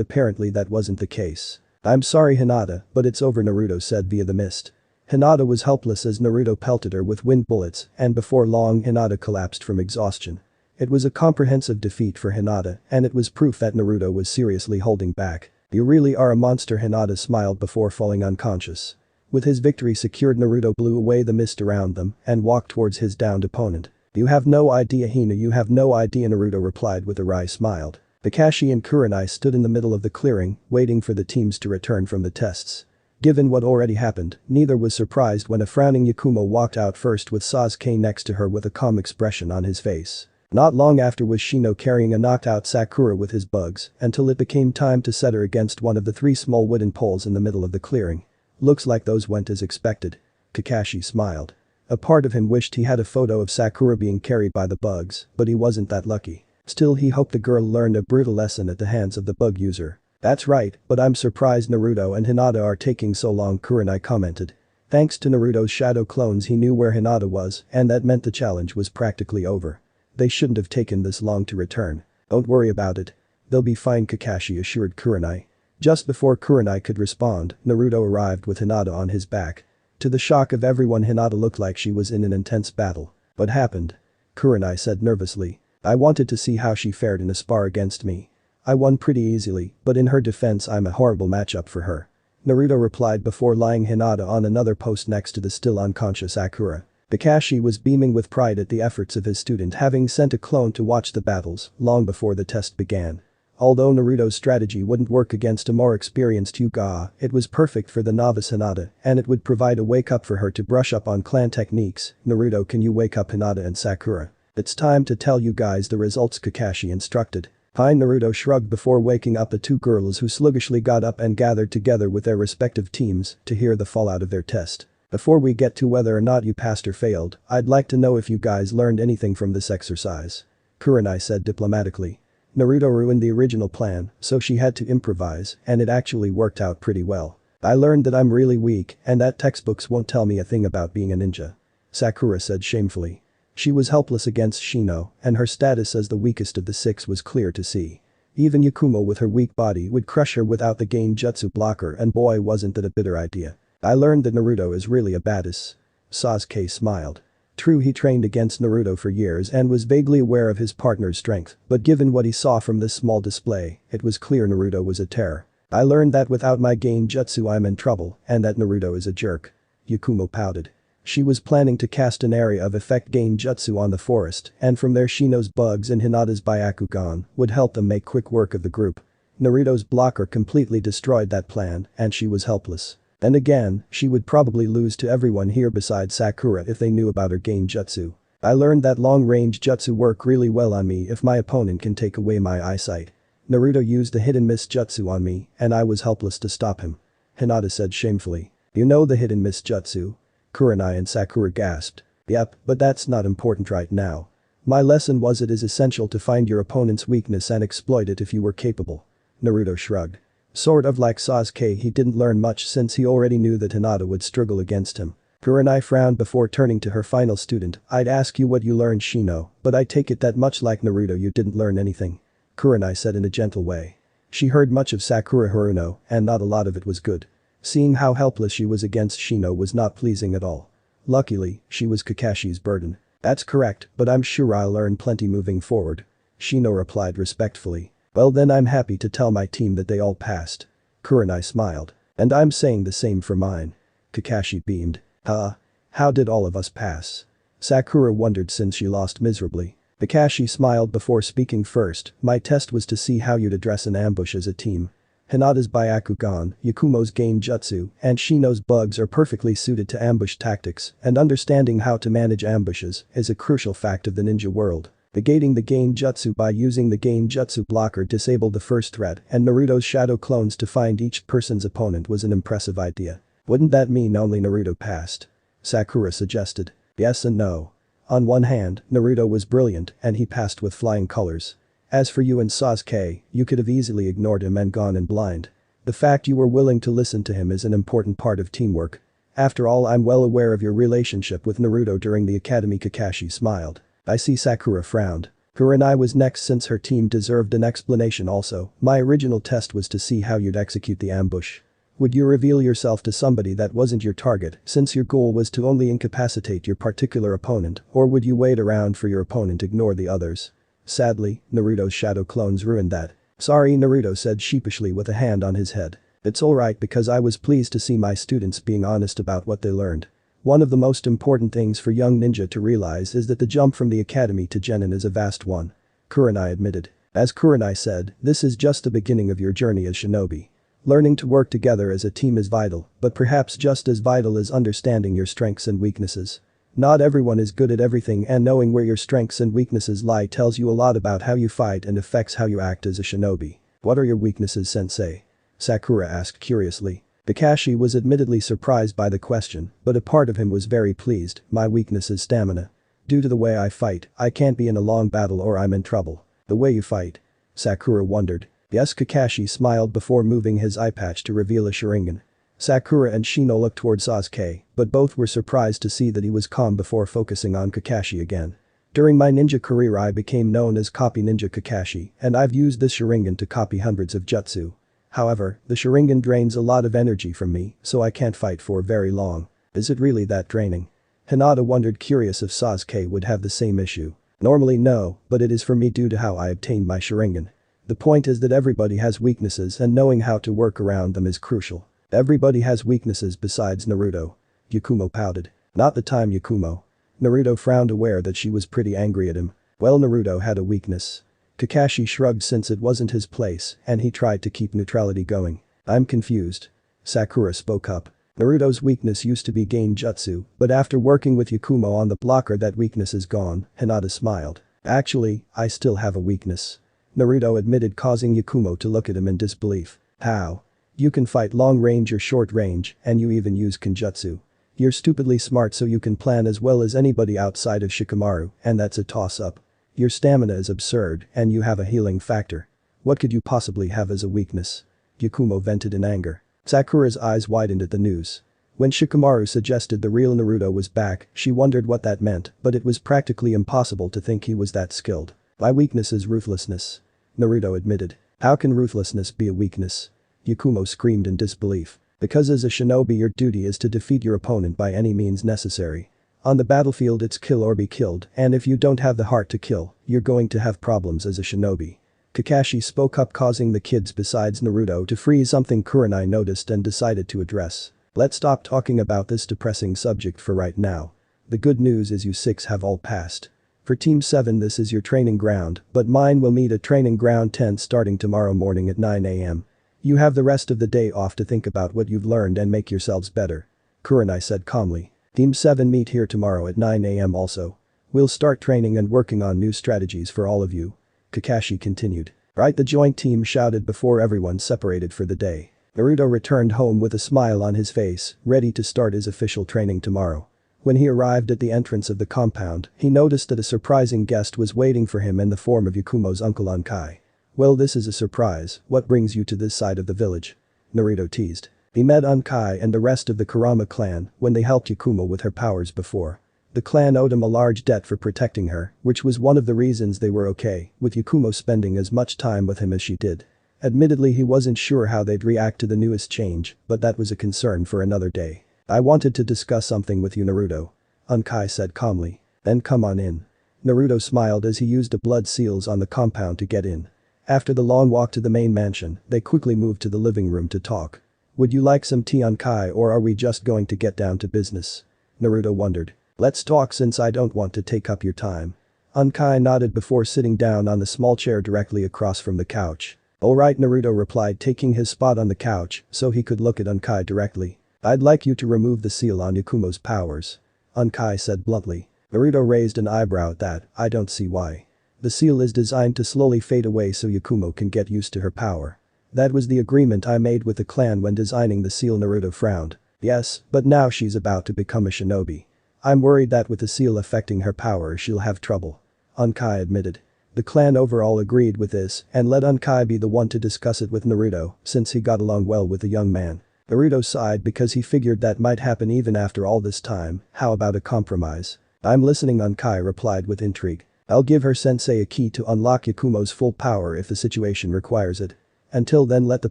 apparently that wasn't the case. "I'm sorry Hinata, but it's over," Naruto said via the mist. Hinata was helpless as Naruto pelted her with wind bullets, and before long Hinata collapsed from exhaustion. It was a comprehensive defeat for Hinata, and it was proof that Naruto was seriously holding back. "You really are a monster," Hinata smiled before falling unconscious. With his victory secured, Naruto blew away the mist around them and walked towards his downed opponent. "You have no idea Hina, you have no idea," Naruto replied with a wry smile. Kakashi and Kurenai stood in the middle of the clearing, waiting for the teams to return from the tests. Given what already happened, neither was surprised when a frowning Yakumo walked out first with Sasuke next to her with a calm expression on his face. Not long after was Shino carrying a knocked-out Sakura with his bugs, until it became time to set her against one of the 3 small wooden poles in the middle of the clearing. "Looks like those went as expected." Kakashi smiled. A part of him wished he had a photo of Sakura being carried by the bugs, but he wasn't that lucky. Still, he hoped the girl learned a brutal lesson at the hands of the bug user. "That's right, but I'm surprised Naruto and Hinata are taking so long," Kurenai commented. Thanks to Naruto's shadow clones he knew where Hinata was, and that meant the challenge was practically over. They shouldn't have taken this long to return. "Don't worry about it. They'll be fine," Kakashi assured Kurenai. Just before Kurenai could respond, Naruto arrived with Hinata on his back. To the shock of everyone, Hinata looked like she was in an intense battle. "What happened?" Kurenai said nervously. "I wanted to see how she fared in a spar against me. I won pretty easily, but in her defense I'm a horrible matchup for her." Naruto replied before lying Hinata on another post next to the still unconscious Sakura. Kakashi was beaming with pride at the efforts of his student, having sent a clone to watch the battles long before the test began. Although Naruto's strategy wouldn't work against a more experienced Hokage, it was perfect for the novice Hinata, and it would provide a wake-up for her to brush up on clan techniques. "Naruto, can you wake up Hinata and Sakura? It's time to tell you guys the results," Kakashi instructed. Fine, Naruto shrugged before waking up the 2 girls who sluggishly got up and gathered together with their respective teams to hear the fallout of their test. "Before we get to whether or not you passed or failed, I'd like to know if you guys learned anything from this exercise," Kurenai said diplomatically. Naruto ruined the original plan, so she had to improvise, and it actually worked out pretty well. "I learned that I'm really weak and that textbooks won't tell me a thing about being a ninja," Sakura said shamefully. She was helpless against Shino, and her status as the weakest of the 6 was clear to see. Even Yakumo with her weak body would crush her without the Genjutsu blocker, and boy wasn't that a bitter idea. "I learned that Naruto is really a badass." Sasuke smiled. True, he trained against Naruto for years and was vaguely aware of his partner's strength, but given what he saw from this small display, it was clear Naruto was a terror. "I learned that without my Genjutsu I'm in trouble, and that Naruto is a jerk." Yakumo pouted. She was planning to cast an area of effect Genjutsu on the forest, and from there Shino's bugs and Hinata's Byakugan would help them make quick work of the group. Naruto's blocker completely destroyed that plan, and she was helpless. And again, she would probably lose to everyone here besides Sakura if they knew about her Genjutsu. "I learned that long-range jutsu work really well on me if my opponent can take away my eyesight. Naruto used the hidden mist jutsu on me, and I was helpless to stop him," Hinata said shamefully. "You know the hidden mist jutsu?" Kurenai and Sakura gasped. "Yep, but that's not important right now. My lesson was it is essential to find your opponent's weakness and exploit it if you were capable." Naruto shrugged. Sort of like Sasuke, he didn't learn much since he already knew that Hinata would struggle against him. Kurenai frowned before turning to her final student. "I'd ask you what you learned, Shino, but I take it that much like Naruto you didn't learn anything," Kurenai said in a gentle way. She heard much of Sakura Haruno, and not a lot of it was good. Seeing how helpless she was against Shino was not pleasing at all. Luckily, she was Kakashi's burden. "That's correct, but I'm sure I'll learn plenty moving forward," Shino replied respectfully. "Well then, I'm happy to tell my team that they all passed." Kurenai smiled. "And I'm saying the same for mine." Kakashi beamed. "Huh? How did all of us pass?" Sakura wondered since she lost miserably. Kakashi smiled before speaking first. "My test was to see how you'd address an ambush as a team. Hinata's Byakugan, Yakumo's Genjutsu, and Shino's bugs are perfectly suited to ambush tactics, and understanding how to manage ambushes is a crucial fact of the ninja world. Negating the Genjutsu by using the Genjutsu blocker disabled the first threat, and Naruto's shadow clones to find each person's opponent was an impressive idea. Wouldn't that mean only Naruto passed?" Sakura suggested. "Yes and no. On one hand, Naruto was brilliant and he passed with flying colors. As for you and Sasuke, you could have easily ignored him and gone in blind. The fact you were willing to listen to him is an important part of teamwork." After all, I'm well aware of your relationship with Naruto during the academy. Kakashi smiled. I see. Sakura frowned. Kurenai was next since her team deserved an explanation also. My original test was to see how you'd execute the ambush. Would you reveal yourself to somebody that wasn't your target, since your goal was to only incapacitate your particular opponent, or would you wait around for your opponent to ignore the others? Sadly, Naruto's shadow clones ruined that. Sorry, Naruto said sheepishly with a hand on his head. It's alright because I was pleased to see my students being honest about what they learned. One of the most important things for young ninja to realize is that the jump from the academy to Genin is a vast one. Kurenai admitted. As Kurenai said, this is just the beginning of your journey as shinobi. Learning to work together as a team is vital, but perhaps just as vital is understanding your strengths and weaknesses. Not everyone is good at everything, and knowing where your strengths and weaknesses lie tells you a lot about how you fight and affects how you act as a shinobi. What are your weaknesses, sensei? Sakura asked curiously. Kakashi was admittedly surprised by the question, but a part of him was very pleased. My weakness is stamina. Due to the way I fight, I can't be in a long battle or I'm in trouble. The way you fight? Sakura wondered. Yes, Kakashi smiled before moving his eye patch to reveal a Sharingan. Sakura and Shino looked toward Sasuke, but both were surprised to see that he was calm before focusing on Kakashi again. During my ninja career I became known as Copy Ninja Kakashi, and I've used this Sharingan to copy hundreds of jutsu. However, the Sharingan drains a lot of energy from me, so I can't fight for very long. Is it really that draining? Hinata wondered, curious if Sasuke would have the same issue. Normally no, but it is for me due to how I obtained my Sharingan. The point is that everybody has weaknesses and knowing how to work around them is crucial. Everybody has weaknesses besides Naruto. Yakumo pouted. Not the time, Yakumo. Naruto frowned, aware that she was pretty angry at him. Well, Naruto had a weakness. Kakashi shrugged since it wasn't his place and he tried to keep neutrality going. I'm confused. Sakura spoke up. Naruto's weakness used to be gain jutsu, but after working with Yakumo on the blocker that weakness is gone. Hinata smiled. Actually, I still have a weakness. Naruto admitted, causing Yakumo to look at him in disbelief. How? You can fight long range or short range, and you even use kenjutsu. You're stupidly smart, so you can plan as well as anybody outside of Shikamaru, and that's a toss-up. Your stamina is absurd, and you have a healing factor. What could you possibly have as a weakness? Yakumo vented in anger. Sakura's eyes widened at the news. When Shikamaru suggested the real Naruto was back, she wondered what that meant, but it was practically impossible to think he was that skilled. My weakness is ruthlessness. Naruto admitted. How can ruthlessness be a weakness? Yakumo screamed in disbelief. Because as a shinobi your duty is to defeat your opponent by any means necessary. On the battlefield it's kill or be killed, and if you don't have the heart to kill, you're going to have problems as a shinobi. Kakashi spoke up, causing the kids besides Naruto to freeze, something Kurenai noticed and decided to address. Let's stop talking about this depressing subject for right now. The good news is you 6 have all passed. For Team 7 this is your training ground, but mine will meet at Training Ground 10 starting tomorrow morning at 9 AM. You have the rest of the day off to think about what you've learned and make yourselves better. Kurenai said calmly. Team 7 meet here tomorrow at 9 AM also. We'll start training and working on new strategies for all of you. Kakashi continued. Right, the joint team shouted before everyone separated for the day. Naruto returned home with a smile on his face, ready to start his official training tomorrow. When he arrived at the entrance of the compound, he noticed that a surprising guest was waiting for him in the form of Yakumo's uncle Ankai. Well, this is a surprise. What brings you to this side of the village? Naruto teased. He met Ankai and the rest of the Kurama clan when they helped Yakumo with her powers before. The clan owed him a large debt for protecting her, which was one of the reasons they were okay with Yakumo spending as much time with him as she did. Admittedly, he wasn't sure how they'd react to the newest change, but that was a concern for another day. I wanted to discuss something with you, Naruto. Ankai said calmly. Then come on in. Naruto smiled as he used the blood seals on the compound to get in. After the long walk to the main mansion, they quickly moved to the living room to talk. Would you like some tea, Ankai, or are we just going to get down to business? Naruto wondered. Let's talk since I don't want to take up your time. Ankai nodded before sitting down on the small chair directly across from the couch. Alright, Naruto replied, taking his spot on the couch so he could look at Ankai directly. I'd like you to remove the seal on Yakumo's powers. Ankai said bluntly. Naruto raised an eyebrow at that. I don't see why. The seal is designed to slowly fade away so Yakumo can get used to her power. That was the agreement I made with the clan when designing the seal. Naruto frowned. Yes, but now she's about to become a shinobi. I'm worried that with the seal affecting her power she'll have trouble. Ankai admitted. The clan overall agreed with this and let Ankai be the one to discuss it with Naruto since he got along well with the young man. Naruto sighed because he figured that might happen even after all this time. How about a compromise? I'm listening, Unkai replied with intrigue. I'll give her sensei a key to unlock Yakumo's full power if the situation requires it. Until then, let the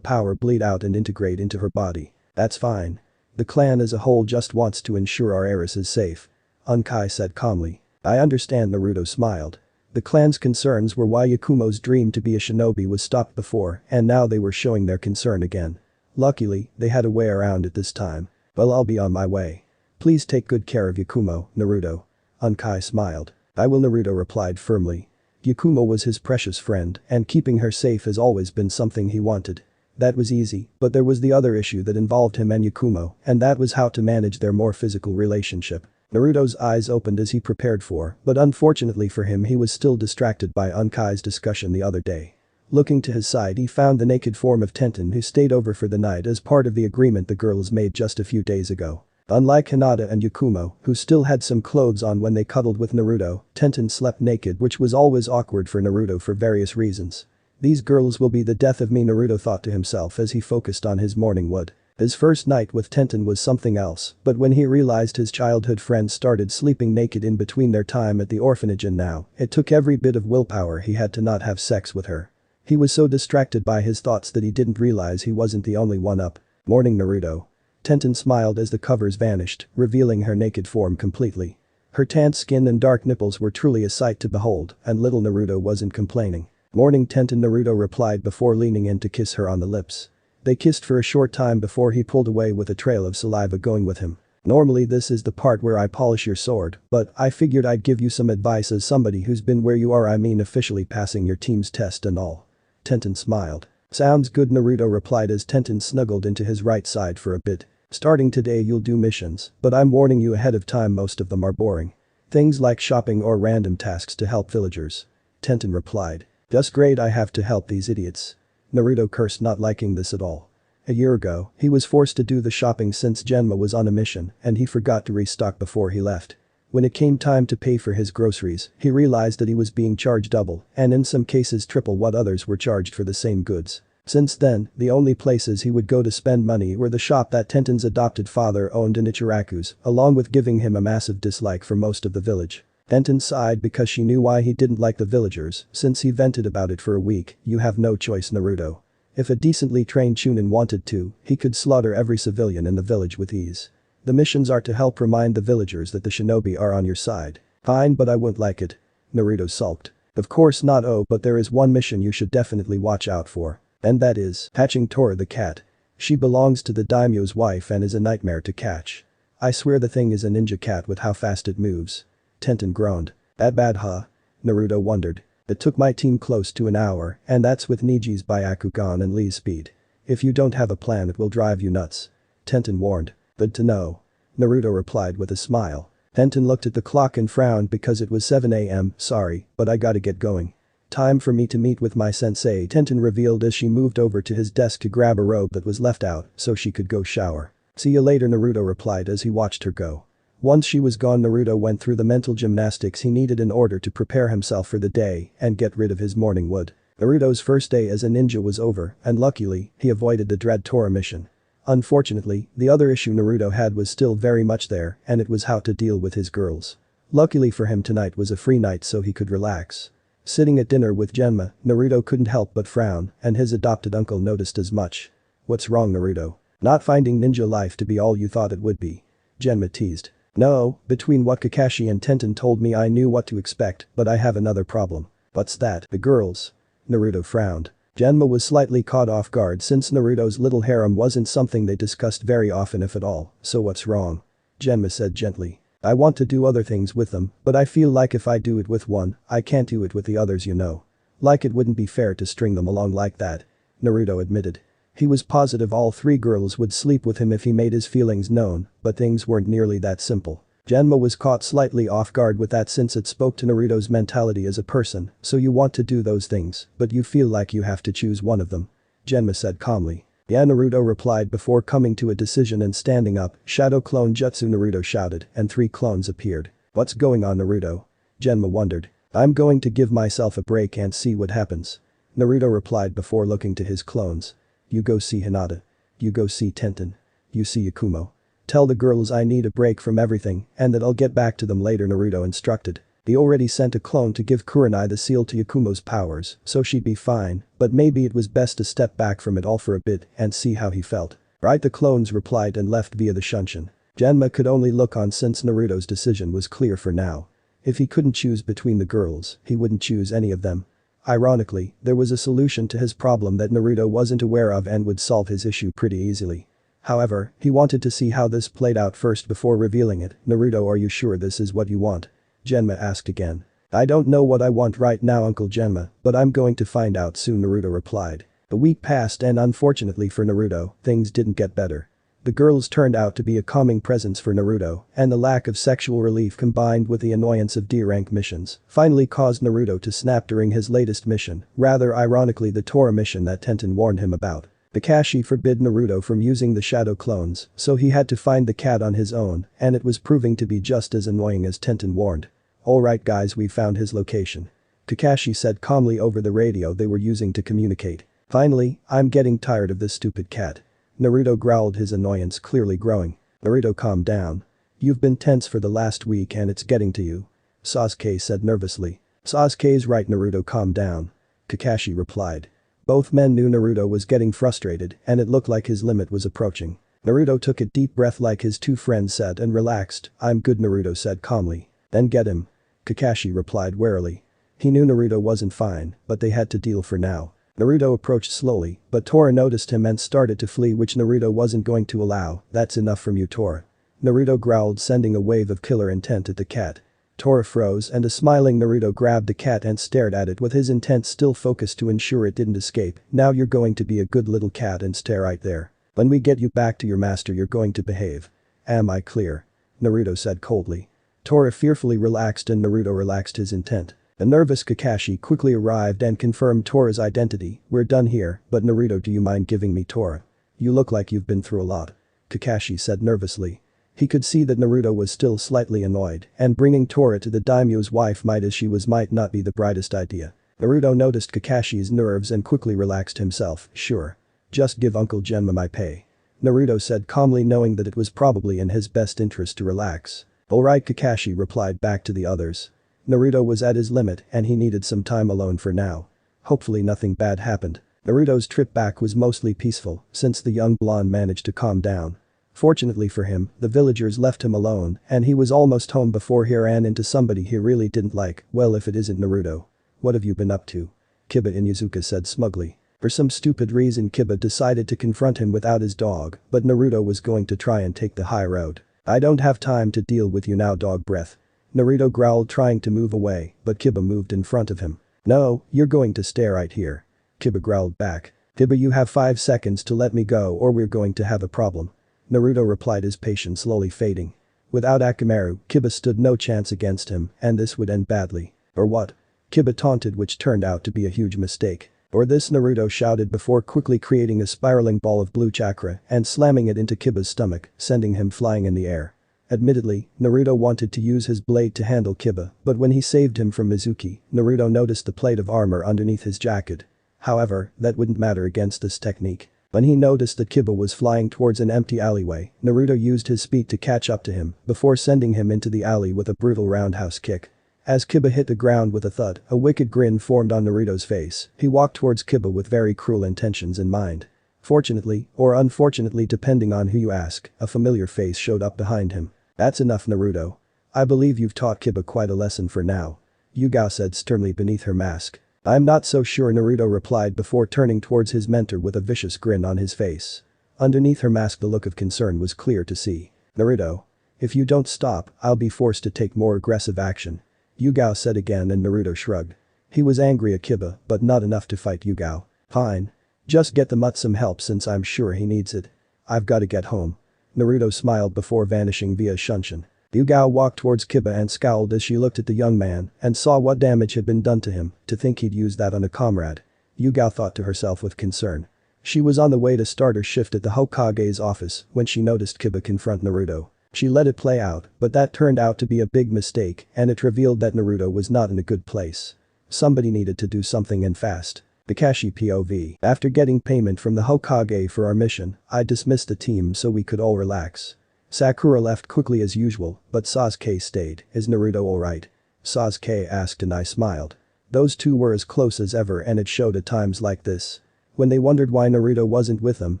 power bleed out and integrate into her body. That's fine. The clan as a whole just wants to ensure our heiress is safe. Unkai said calmly. I understand, Naruto smiled. The clan's concerns were why Yakumo's dream to be a shinobi was stopped before, and now they were showing their concern again. Luckily, they had a way around it this time. Well, I'll be on my way. Please take good care of Yakumo, Naruto. Unkai smiled. I will, Naruto replied firmly. Yakumo was his precious friend, and keeping her safe has always been something he wanted. That was easy, but there was the other issue that involved him and Yakumo, and that was how to manage their more physical relationship. Naruto's eyes opened as he prepared for, but unfortunately for him he was still distracted by Unkai's discussion the other day. Looking to his side, he found the naked form of Tenten, who stayed over for the night as part of the agreement the girls made just a few days ago. Unlike Hinata and Yakumo, who still had some clothes on when they cuddled with Naruto, Tenten slept naked, which was always awkward for Naruto for various reasons. These girls will be the death of me, Naruto thought to himself as he focused on his morning wood. His first night with Tenten was something else, but when he realized his childhood friends started sleeping naked in between their time at the orphanage and now, it took every bit of willpower he had to not have sex with her. He was so distracted by his thoughts that he didn't realize he wasn't the only one up. Morning, Naruto. Tenten smiled as the covers vanished, revealing her naked form completely. Her tanned skin and dark nipples were truly a sight to behold, and little Naruto wasn't complaining. Morning, Tenten, Naruto replied before leaning in to kiss her on the lips. They kissed for a short time before he pulled away with a trail of saliva going with him. Normally this is the part where I polish your sword, but I figured I'd give you some advice as somebody who's been where you are, I mean officially passing your team's test and all. Tenten smiled. Sounds good, Naruto replied as Tenten snuggled into his right side for a bit. Starting today you'll do missions, but I'm warning you ahead of time, most of them are boring. Things like shopping or random tasks to help villagers. Tenten replied. Just great, I have to help these idiots. Naruto cursed, not liking this at all. A year ago, he was forced to do the shopping since Genma was on a mission and he forgot to restock before he left. When it came time to pay for his groceries, he realized that he was being charged double and in some cases triple what others were charged for the same goods. Since then, the only places he would go to spend money were the shop that Tenten's adopted father owned in Ichiraku's, along with giving him a massive dislike for most of the village. Tenten sighed because she knew why he didn't like the villagers, since he vented about it for a week. You have no choice, Naruto. If a decently trained Chunin wanted to, he could slaughter every civilian in the village with ease. The missions are to help remind the villagers that the shinobi are on your side. Fine, but I won't like it. Naruto sulked. Of course not. Oh, but there is one mission you should definitely watch out for. And that is catching Tora the cat. She belongs to the daimyo's wife and is a nightmare to catch. I swear the thing is a ninja cat with how fast it moves. Tenten groaned. That bad, huh? Naruto wondered. It took my team close to an hour, and that's with Niji's Byakugan and Lee's speed. If you don't have a plan it will drive you nuts. Tenten warned. Good to know. Naruto replied with a smile. Tenten looked at the clock and frowned because it was 7 AM, sorry, but I gotta get going. Time for me to meet with my sensei, Tenten revealed as she moved over to his desk to grab a robe that was left out so she could go shower. See you later, Naruto replied as he watched her go. Once she was gone, Naruto went through the mental gymnastics he needed in order to prepare himself for the day and get rid of his morning wood. Naruto's first day as a ninja was over and luckily, he avoided the dread Tora mission. Unfortunately, the other issue Naruto had was still very much there and it was how to deal with his girls. Luckily for him, tonight was a free night so he could relax. Sitting at dinner with Genma, Naruto couldn't help but frown and his adopted uncle noticed as much. What's wrong, Naruto? Not finding ninja life to be all you thought it would be? Genma teased. No, between what Kakashi and Tenten told me I knew what to expect, but I have another problem. What's that? The girls. Naruto frowned. Genma was slightly caught off guard since Naruto's little harem wasn't something they discussed very often if at all, so what's wrong? Genma said gently. I want to do other things with them, but I feel like if I do it with one, I can't do it with the others, you know. Like it wouldn't be fair to string them along like that. Naruto admitted. He was positive all three girls would sleep with him if he made his feelings known, but things weren't nearly that simple. Genma was caught slightly off guard with that since it spoke to Naruto's mentality as a person, so you want to do those things, but you feel like you have to choose one of them. Genma said calmly. Yeah, Naruto replied before coming to a decision and standing up. Shadow clone jutsu, Naruto shouted, and 3 clones appeared. What's going on, Naruto? Genma wondered. I'm going to give myself a break and see what happens. Naruto replied before looking to his clones. You go see Hinata. You go see Tenten. You see Yakumo. Tell the girls I need a break from everything and that I'll get back to them later, Naruto instructed. He already sent a clone to give Kurenai the seal to Yakumo's powers, so she'd be fine, but maybe it was best to step back from it all for a bit and see how he felt. Right, the clones replied and left via the Shunshin. Genma could only look on since Naruto's decision was clear for now. If he couldn't choose between the girls, he wouldn't choose any of them. Ironically, there was a solution to his problem that Naruto wasn't aware of and would solve his issue pretty easily. However, he wanted to see how this played out first before revealing it. Naruto, are you sure this is what you want? Genma asked again. I don't know what I want right now, Uncle Genma, but I'm going to find out soon, Naruto replied. A week passed and unfortunately for Naruto, things didn't get better. The girls turned out to be a calming presence for Naruto, and the lack of sexual relief combined with the annoyance of D-rank missions finally caused Naruto to snap during his latest mission, rather ironically the Tora mission that Tenten warned him about. Kakashi forbid Naruto from using the shadow clones, so he had to find the cat on his own, and it was proving to be just as annoying as Tenten warned. Alright guys, we found his location. Kakashi said calmly over the radio they were using to communicate. Finally, I'm getting tired of this stupid cat. Naruto growled, his annoyance clearly growing. Naruto, calm down. You've been tense for the last week and it's getting to you. Sasuke said nervously. Sasuke's right, Naruto, calm down. Kakashi replied. Both men knew Naruto was getting frustrated and it looked like his limit was approaching. Naruto took a deep breath like his two friends said and relaxed. I'm good, Naruto said calmly. Then get him. Kakashi replied warily. He knew Naruto wasn't fine, but they had to deal for now. Naruto approached slowly, but Tora noticed him and started to flee, which Naruto wasn't going to allow. That's enough from you, Tora. Naruto growled, sending a wave of killer intent at the cat. Tora froze and a smiling Naruto grabbed the cat and stared at it with his intent still focused to ensure it didn't escape. Now you're going to be a good little cat and stay right there. When we get you back to your master you're going to behave. Am I clear? Naruto said coldly. Tora fearfully relaxed and Naruto relaxed his intent. A nervous Kakashi quickly arrived and confirmed Tora's identity. We're done here, but Naruto, do you mind giving me Tora? You look like you've been through a lot. Kakashi said nervously. He could see that Naruto was still slightly annoyed and bringing Tora to the daimyo's wife might not be the brightest idea. Naruto noticed Kakashi's nerves and quickly relaxed himself. Sure. Just give Uncle Genma my pay. Naruto said calmly, knowing that it was probably in his best interest to relax. Alright, Kakashi replied back to the others. Naruto was at his limit and he needed some time alone for now. Hopefully nothing bad happened. Naruto's trip back was mostly peaceful since the young blonde managed to calm down. Fortunately for him, the villagers left him alone and he was almost home before he ran into somebody he really didn't like. Well, if it isn't Naruto. What have you been up to? Kiba Inuzuka said smugly. For some stupid reason Kiba decided to confront him without his dog, but Naruto was going to try and take the high road. I don't have time to deal with you now, dog breath. Naruto growled, trying to move away, but Kiba moved in front of him. No, you're going to stay right here. Kiba growled back. Kiba, you have 5 seconds to let me go or we're going to have a problem. Naruto replied, his patience slowly fading. Without Akamaru, Kiba stood no chance against him and this would end badly. Or what? Kiba taunted, which turned out to be a huge mistake. Or this, Naruto shouted before quickly creating a spiraling ball of blue chakra and slamming it into Kiba's stomach, sending him flying in the air. Admittedly, Naruto wanted to use his blade to handle Kiba, but when he saved him from Mizuki, Naruto noticed the plate of armor underneath his jacket. However, that wouldn't matter against this technique. When he noticed that Kiba was flying towards an empty alleyway, Naruto used his speed to catch up to him before sending him into the alley with a brutal roundhouse kick. As Kiba hit the ground with a thud, a wicked grin formed on Naruto's face. He walked towards Kiba with very cruel intentions in mind. Fortunately, or unfortunately depending on who you ask, a familiar face showed up behind him. That's enough, Naruto. I believe you've taught Kiba quite a lesson for now. Yugao said sternly beneath her mask. I'm not so sure, Naruto replied before turning towards his mentor with a vicious grin on his face. Underneath her mask the look of concern was clear to see. Naruto. If you don't stop, I'll be forced to take more aggressive action. Yugao said again and Naruto shrugged. He was angry at Kiba, but not enough to fight Yugao. Fine. Just get the mutt some help since I'm sure he needs it. I've gotta get home. Naruto smiled before vanishing via Shunshin. Yugao walked towards Kiba and scowled as she looked at the young man and saw what damage had been done to him. To think he'd use that on a comrade. Yugao thought to herself with concern. She was on the way to start her shift at the Hokage's office when she noticed Kiba confront Naruto. She let it play out, but that turned out to be a big mistake and it revealed that Naruto was not in a good place. Somebody needed to do something and fast. Kakashi POV. After getting payment from the Hokage for our mission, I dismissed the team so we could all relax. Sakura left quickly as usual, but Sasuke stayed. Is Naruto alright? Sasuke asked and I smiled. Those two were as close as ever and it showed at times like this. When they wondered why Naruto wasn't with them,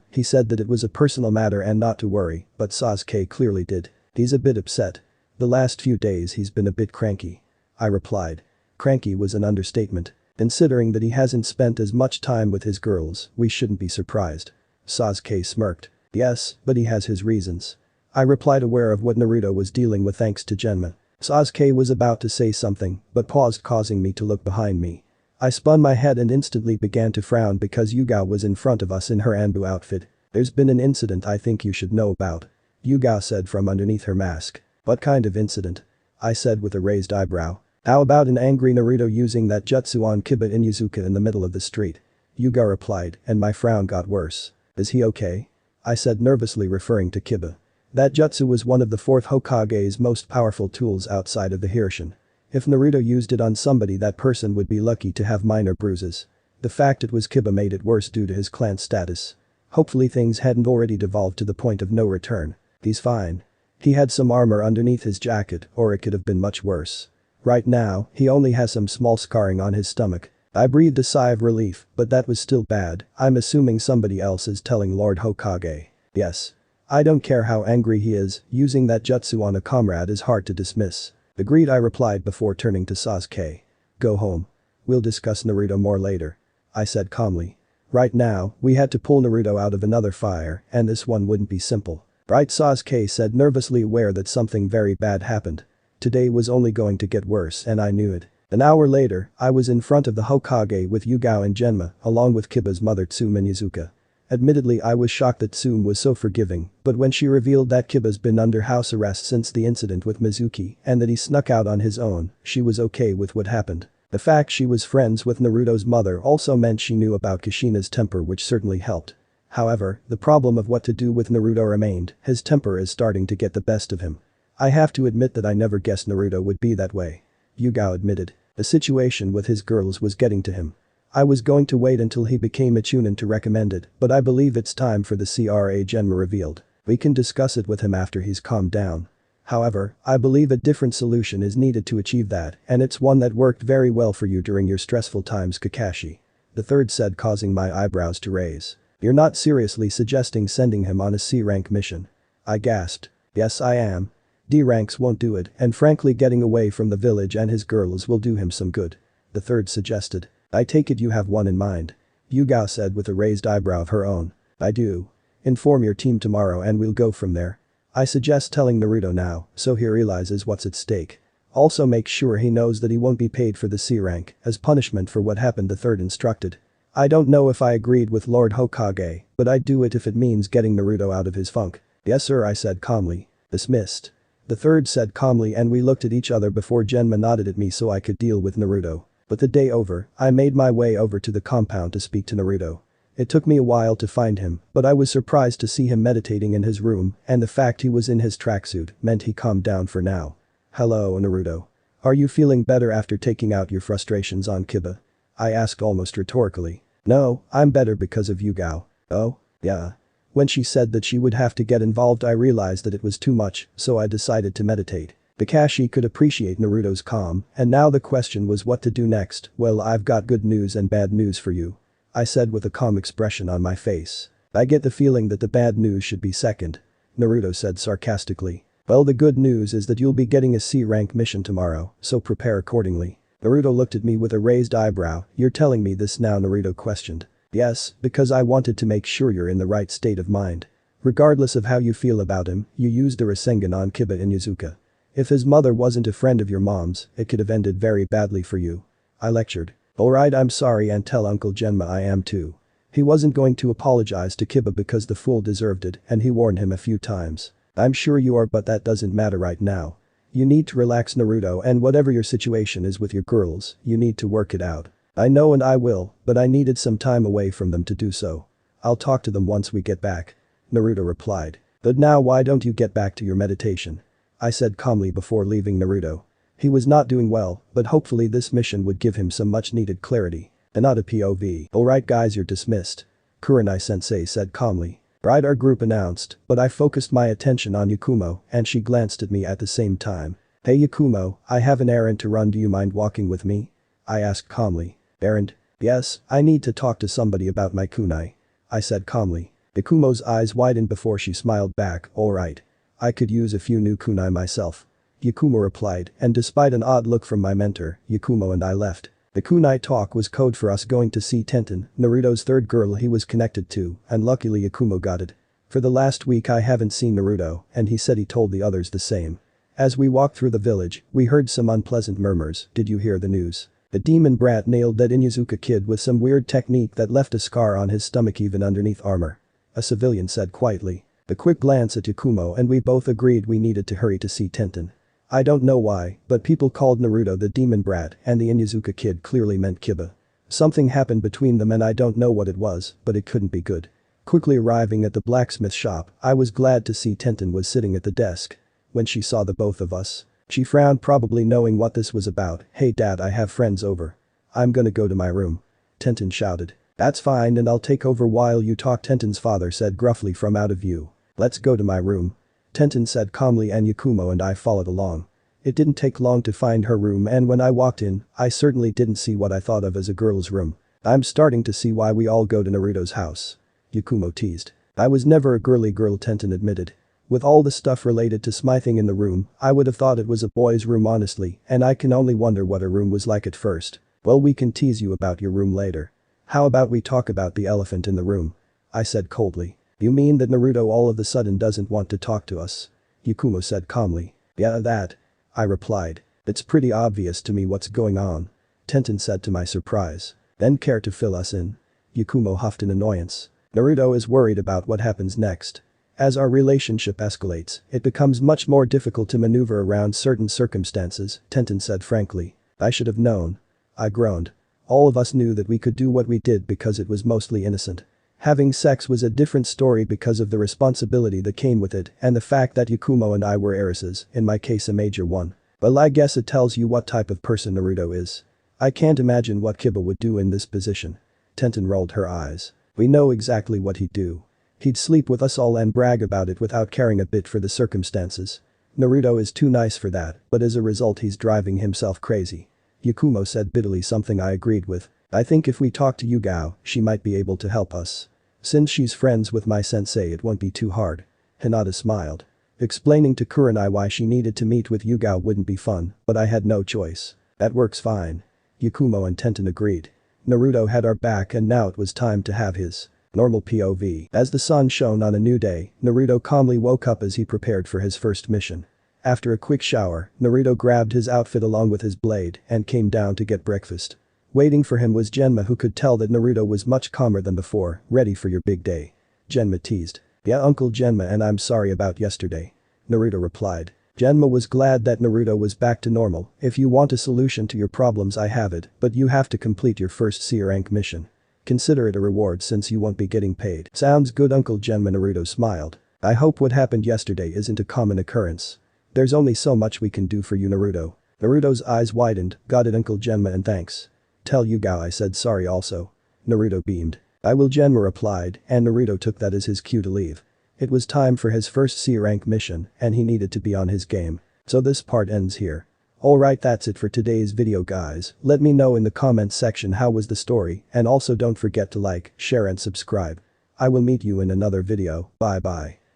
he said that it was a personal matter and not to worry, but Sasuke clearly did. He's a bit upset. The last few days he's been a bit cranky. I replied. Cranky was an understatement. Considering that he hasn't spent as much time with his girls, we shouldn't be surprised. Sasuke smirked. Yes, but he has his reasons. I replied, aware of what Naruto was dealing with thanks to Genma. Sasuke was about to say something, but paused, causing me to look behind me. I spun my head and instantly began to frown because Yugao was in front of us in her Anbu outfit. There's been an incident I think you should know about. Yugao said from underneath her mask. What kind of incident? I said with a raised eyebrow. How about an angry Naruto using that jutsu on Kiba and Inuzuka in the middle of the street? Yugao replied, and my frown got worse. Is he okay? I said nervously, referring to Kiba. That jutsu was one of the fourth Hokage's most powerful tools outside of the Hirshin. If Naruto used it on somebody, that person would be lucky to have minor bruises. The fact it was Kiba made it worse due to his clan status. Hopefully things hadn't already devolved to the point of no return. He's fine. He had some armor underneath his jacket, or it could have been much worse. Right now, he only has some small scarring on his stomach. I breathed a sigh of relief, but that was still bad. I'm assuming somebody else is telling Lord Hokage. Yes. I don't care how angry he is, using that jutsu on a comrade is hard to dismiss. Agreed, I replied before turning to Sasuke. Go home. We'll discuss Naruto more later. I said calmly. Right now, we had to pull Naruto out of another fire, and this one wouldn't be simple. Right, Sasuke said, nervously aware that something very bad happened. Today was only going to get worse and I knew it. An hour later, I was in front of the Hokage with Yugao and Genma, along with Kiba's mother Tsume and Inuzuka. Admittedly, I was shocked that Tsume was so forgiving, but when she revealed that Kiba's been under house arrest since the incident with Mizuki and that he snuck out on his own, she was okay with what happened. The fact she was friends with Naruto's mother also meant she knew about Kushina's temper, which certainly helped. However, the problem of what to do with Naruto remained. His temper is starting to get the best of him. I have to admit that I never guessed Naruto would be that way. Yugao admitted. The situation with his girls was getting to him. I was going to wait until he became a chunin to recommend it, but I believe it's time for the CRA Genma revealed. We can discuss it with him after he's calmed down. However, I believe a different solution is needed to achieve that, and it's one that worked very well for you during your stressful times, Kakashi. The third said, causing my eyebrows to raise. You're not seriously suggesting sending him on a C-rank mission? I gasped. Yes, I am. D ranks won't do it, and frankly getting away from the village and his girls will do him some good. The third suggested. I take it you have one in mind. Yugao said with a raised eyebrow of her own. I do. Inform your team tomorrow and we'll go from there. I suggest telling Naruto now, so he realizes what's at stake. Also make sure he knows that he won't be paid for the C rank, as punishment for what happened, the third instructed. I don't know if I agreed with Lord Hokage, but I'd do it if it means getting Naruto out of his funk. Yes sir, I said calmly. Dismissed. The third said calmly, and we looked at each other before Genma nodded at me so I could deal with Naruto. But the day over, I made my way over to the compound to speak to Naruto. It took me a while to find him, but I was surprised to see him meditating in his room, and the fact he was in his tracksuit meant he calmed down for now. Hello, Naruto. Are you feeling better after taking out your frustrations on Kiba? I asked almost rhetorically. No, I'm better because of Yugao. Oh? Yeah. When she said that she would have to get involved, I realized that it was too much, so I decided to meditate. Kakashi could appreciate Naruto's calm, and now the question was what to do next. Well, I've got good news and bad news for you. I said with a calm expression on my face. I get the feeling that the bad news should be second. Naruto said sarcastically. Well, the good news is that you'll be getting a C-rank mission tomorrow, so prepare accordingly. Naruto looked at me with a raised eyebrow. You're telling me this now? Naruto questioned. Yes, because I wanted to make sure you're in the right state of mind. Regardless of how you feel about him, you used the Rasengan on Kiba and Inuzuka. If his mother wasn't a friend of your mom's, it could have ended very badly for you. I lectured. Alright, I'm sorry, and tell Uncle Genma I am too. He wasn't going to apologize to Kiba because the fool deserved it, and he warned him a few times. I'm sure you are, but that doesn't matter right now. You need to relax, Naruto, and whatever your situation is with your girls, you need to work it out. I know and I will, but I needed some time away from them to do so. I'll talk to them once we get back. Naruto replied. But now why don't you get back to your meditation? I said calmly before leaving Naruto. He was not doing well, but hopefully this mission would give him some much needed clarity. Hinata POV. Alright guys, you're dismissed. Kurenai-sensei said calmly. Right, our group announced, but I focused my attention on Yakumo and she glanced at me at the same time. Hey Yakumo, I have an errand to run, do you mind walking with me? I asked calmly. Errand? Yes, I need to talk to somebody about my kunai. I said calmly. Yakumo's eyes widened before she smiled back, alright. I could use a few new kunai myself. Yakumo replied, and despite an odd look from my mentor, Yakumo and I left. The kunai talk was code for us going to see Tenten, Naruto's third girl he was connected to, and luckily Yakumo got it. For the last week I haven't seen Naruto, and he said he told the others the same. As we walked through the village, we heard some unpleasant murmurs. Did you hear the news? The demon brat nailed that Inyazuka kid with some weird technique that left a scar on his stomach even underneath armor. A civilian said quietly. A quick glance at Yakumo and we both agreed we needed to hurry to see Tenten. I don't know why, but people called Naruto the demon brat and the Inyazuka kid clearly meant Kiba. Something happened between them and I don't know what it was, but it couldn't be good. Quickly arriving at the blacksmith shop, I was glad to see Tenten was sitting at the desk. When she saw the both of us, she frowned, probably knowing what this was about. Hey dad, I have friends over. I'm gonna go to my room. Tenten shouted. That's fine and I'll take over while you talk, Tenten's father said gruffly from out of view. Let's go to my room. Tenten said calmly and Yakumo and I followed along. It didn't take long to find her room and when I walked in, I certainly didn't see what I thought of as a girl's room. I'm starting to see why we all go to Naruto's house. Yakumo teased. I was never a girly girl, Tenten admitted. With all the stuff related to smithing in the room, I would have thought it was a boy's room honestly, and I can only wonder what her room was like at first. Well, we can tease you about your room later. How about we talk about the elephant in the room? I said coldly. You mean that Naruto all of a sudden doesn't want to talk to us? Yakumo said calmly. Yeah, that. I replied. It's pretty obvious to me what's going on. Tenten said to my surprise. Then care to fill us in? Yakumo huffed in annoyance. Naruto is worried about what happens next. As our relationship escalates, it becomes much more difficult to maneuver around certain circumstances, Tenten said frankly. I should have known. I groaned. All of us knew that we could do what we did because it was mostly innocent. Having sex was a different story because of the responsibility that came with it and the fact that Yakumo and I were heiresses, in my case a major one. Well, I guess it tells you what type of person Naruto is. I can't imagine what Kiba would do in this position. Tenten rolled her eyes. We know exactly what he'd do. He'd sleep with us all and brag about it without caring a bit for the circumstances. Naruto is too nice for that, but as a result he's driving himself crazy. Yakumo said bitterly, something I agreed with. I think if we talk to Yugao, she might be able to help us. Since she's friends with my sensei, it won't be too hard. Hinata smiled. Explaining to Kurenai why she needed to meet with Yugao wouldn't be fun, but I had no choice. That works fine. Yakumo and Tenten agreed. Naruto had our back and now it was time to have his normal POV. As the sun shone on a new day, Naruto calmly woke up as he prepared for his first mission. After a quick shower, Naruto grabbed his outfit along with his blade and came down to get breakfast. Waiting for him was Genma, who could tell that Naruto was much calmer than before. Ready for your big day? Genma teased. Yeah, Uncle Genma, and I'm sorry about yesterday. Naruto replied. Genma was glad that Naruto was back to normal. If you want a solution to your problems, I have it, but you have to complete your first C rank mission. Consider it a reward since you won't be getting paid. Sounds good, Uncle Genma, Naruto smiled. I hope what happened yesterday isn't a common occurrence. There's only so much we can do for you, Naruto. Naruto's eyes widened. Got it, Uncle Genma, and thanks. Tell Yugao I said sorry also. Naruto beamed. I will, Genma replied, and Naruto took that as his cue to leave. It was time for his first C rank mission and he needed to be on his game. So this part ends here. Alright, that's it for today's video guys. Let me know in the comments section how was the story, and also don't forget to like, share and subscribe. I will meet you in another video. Bye bye.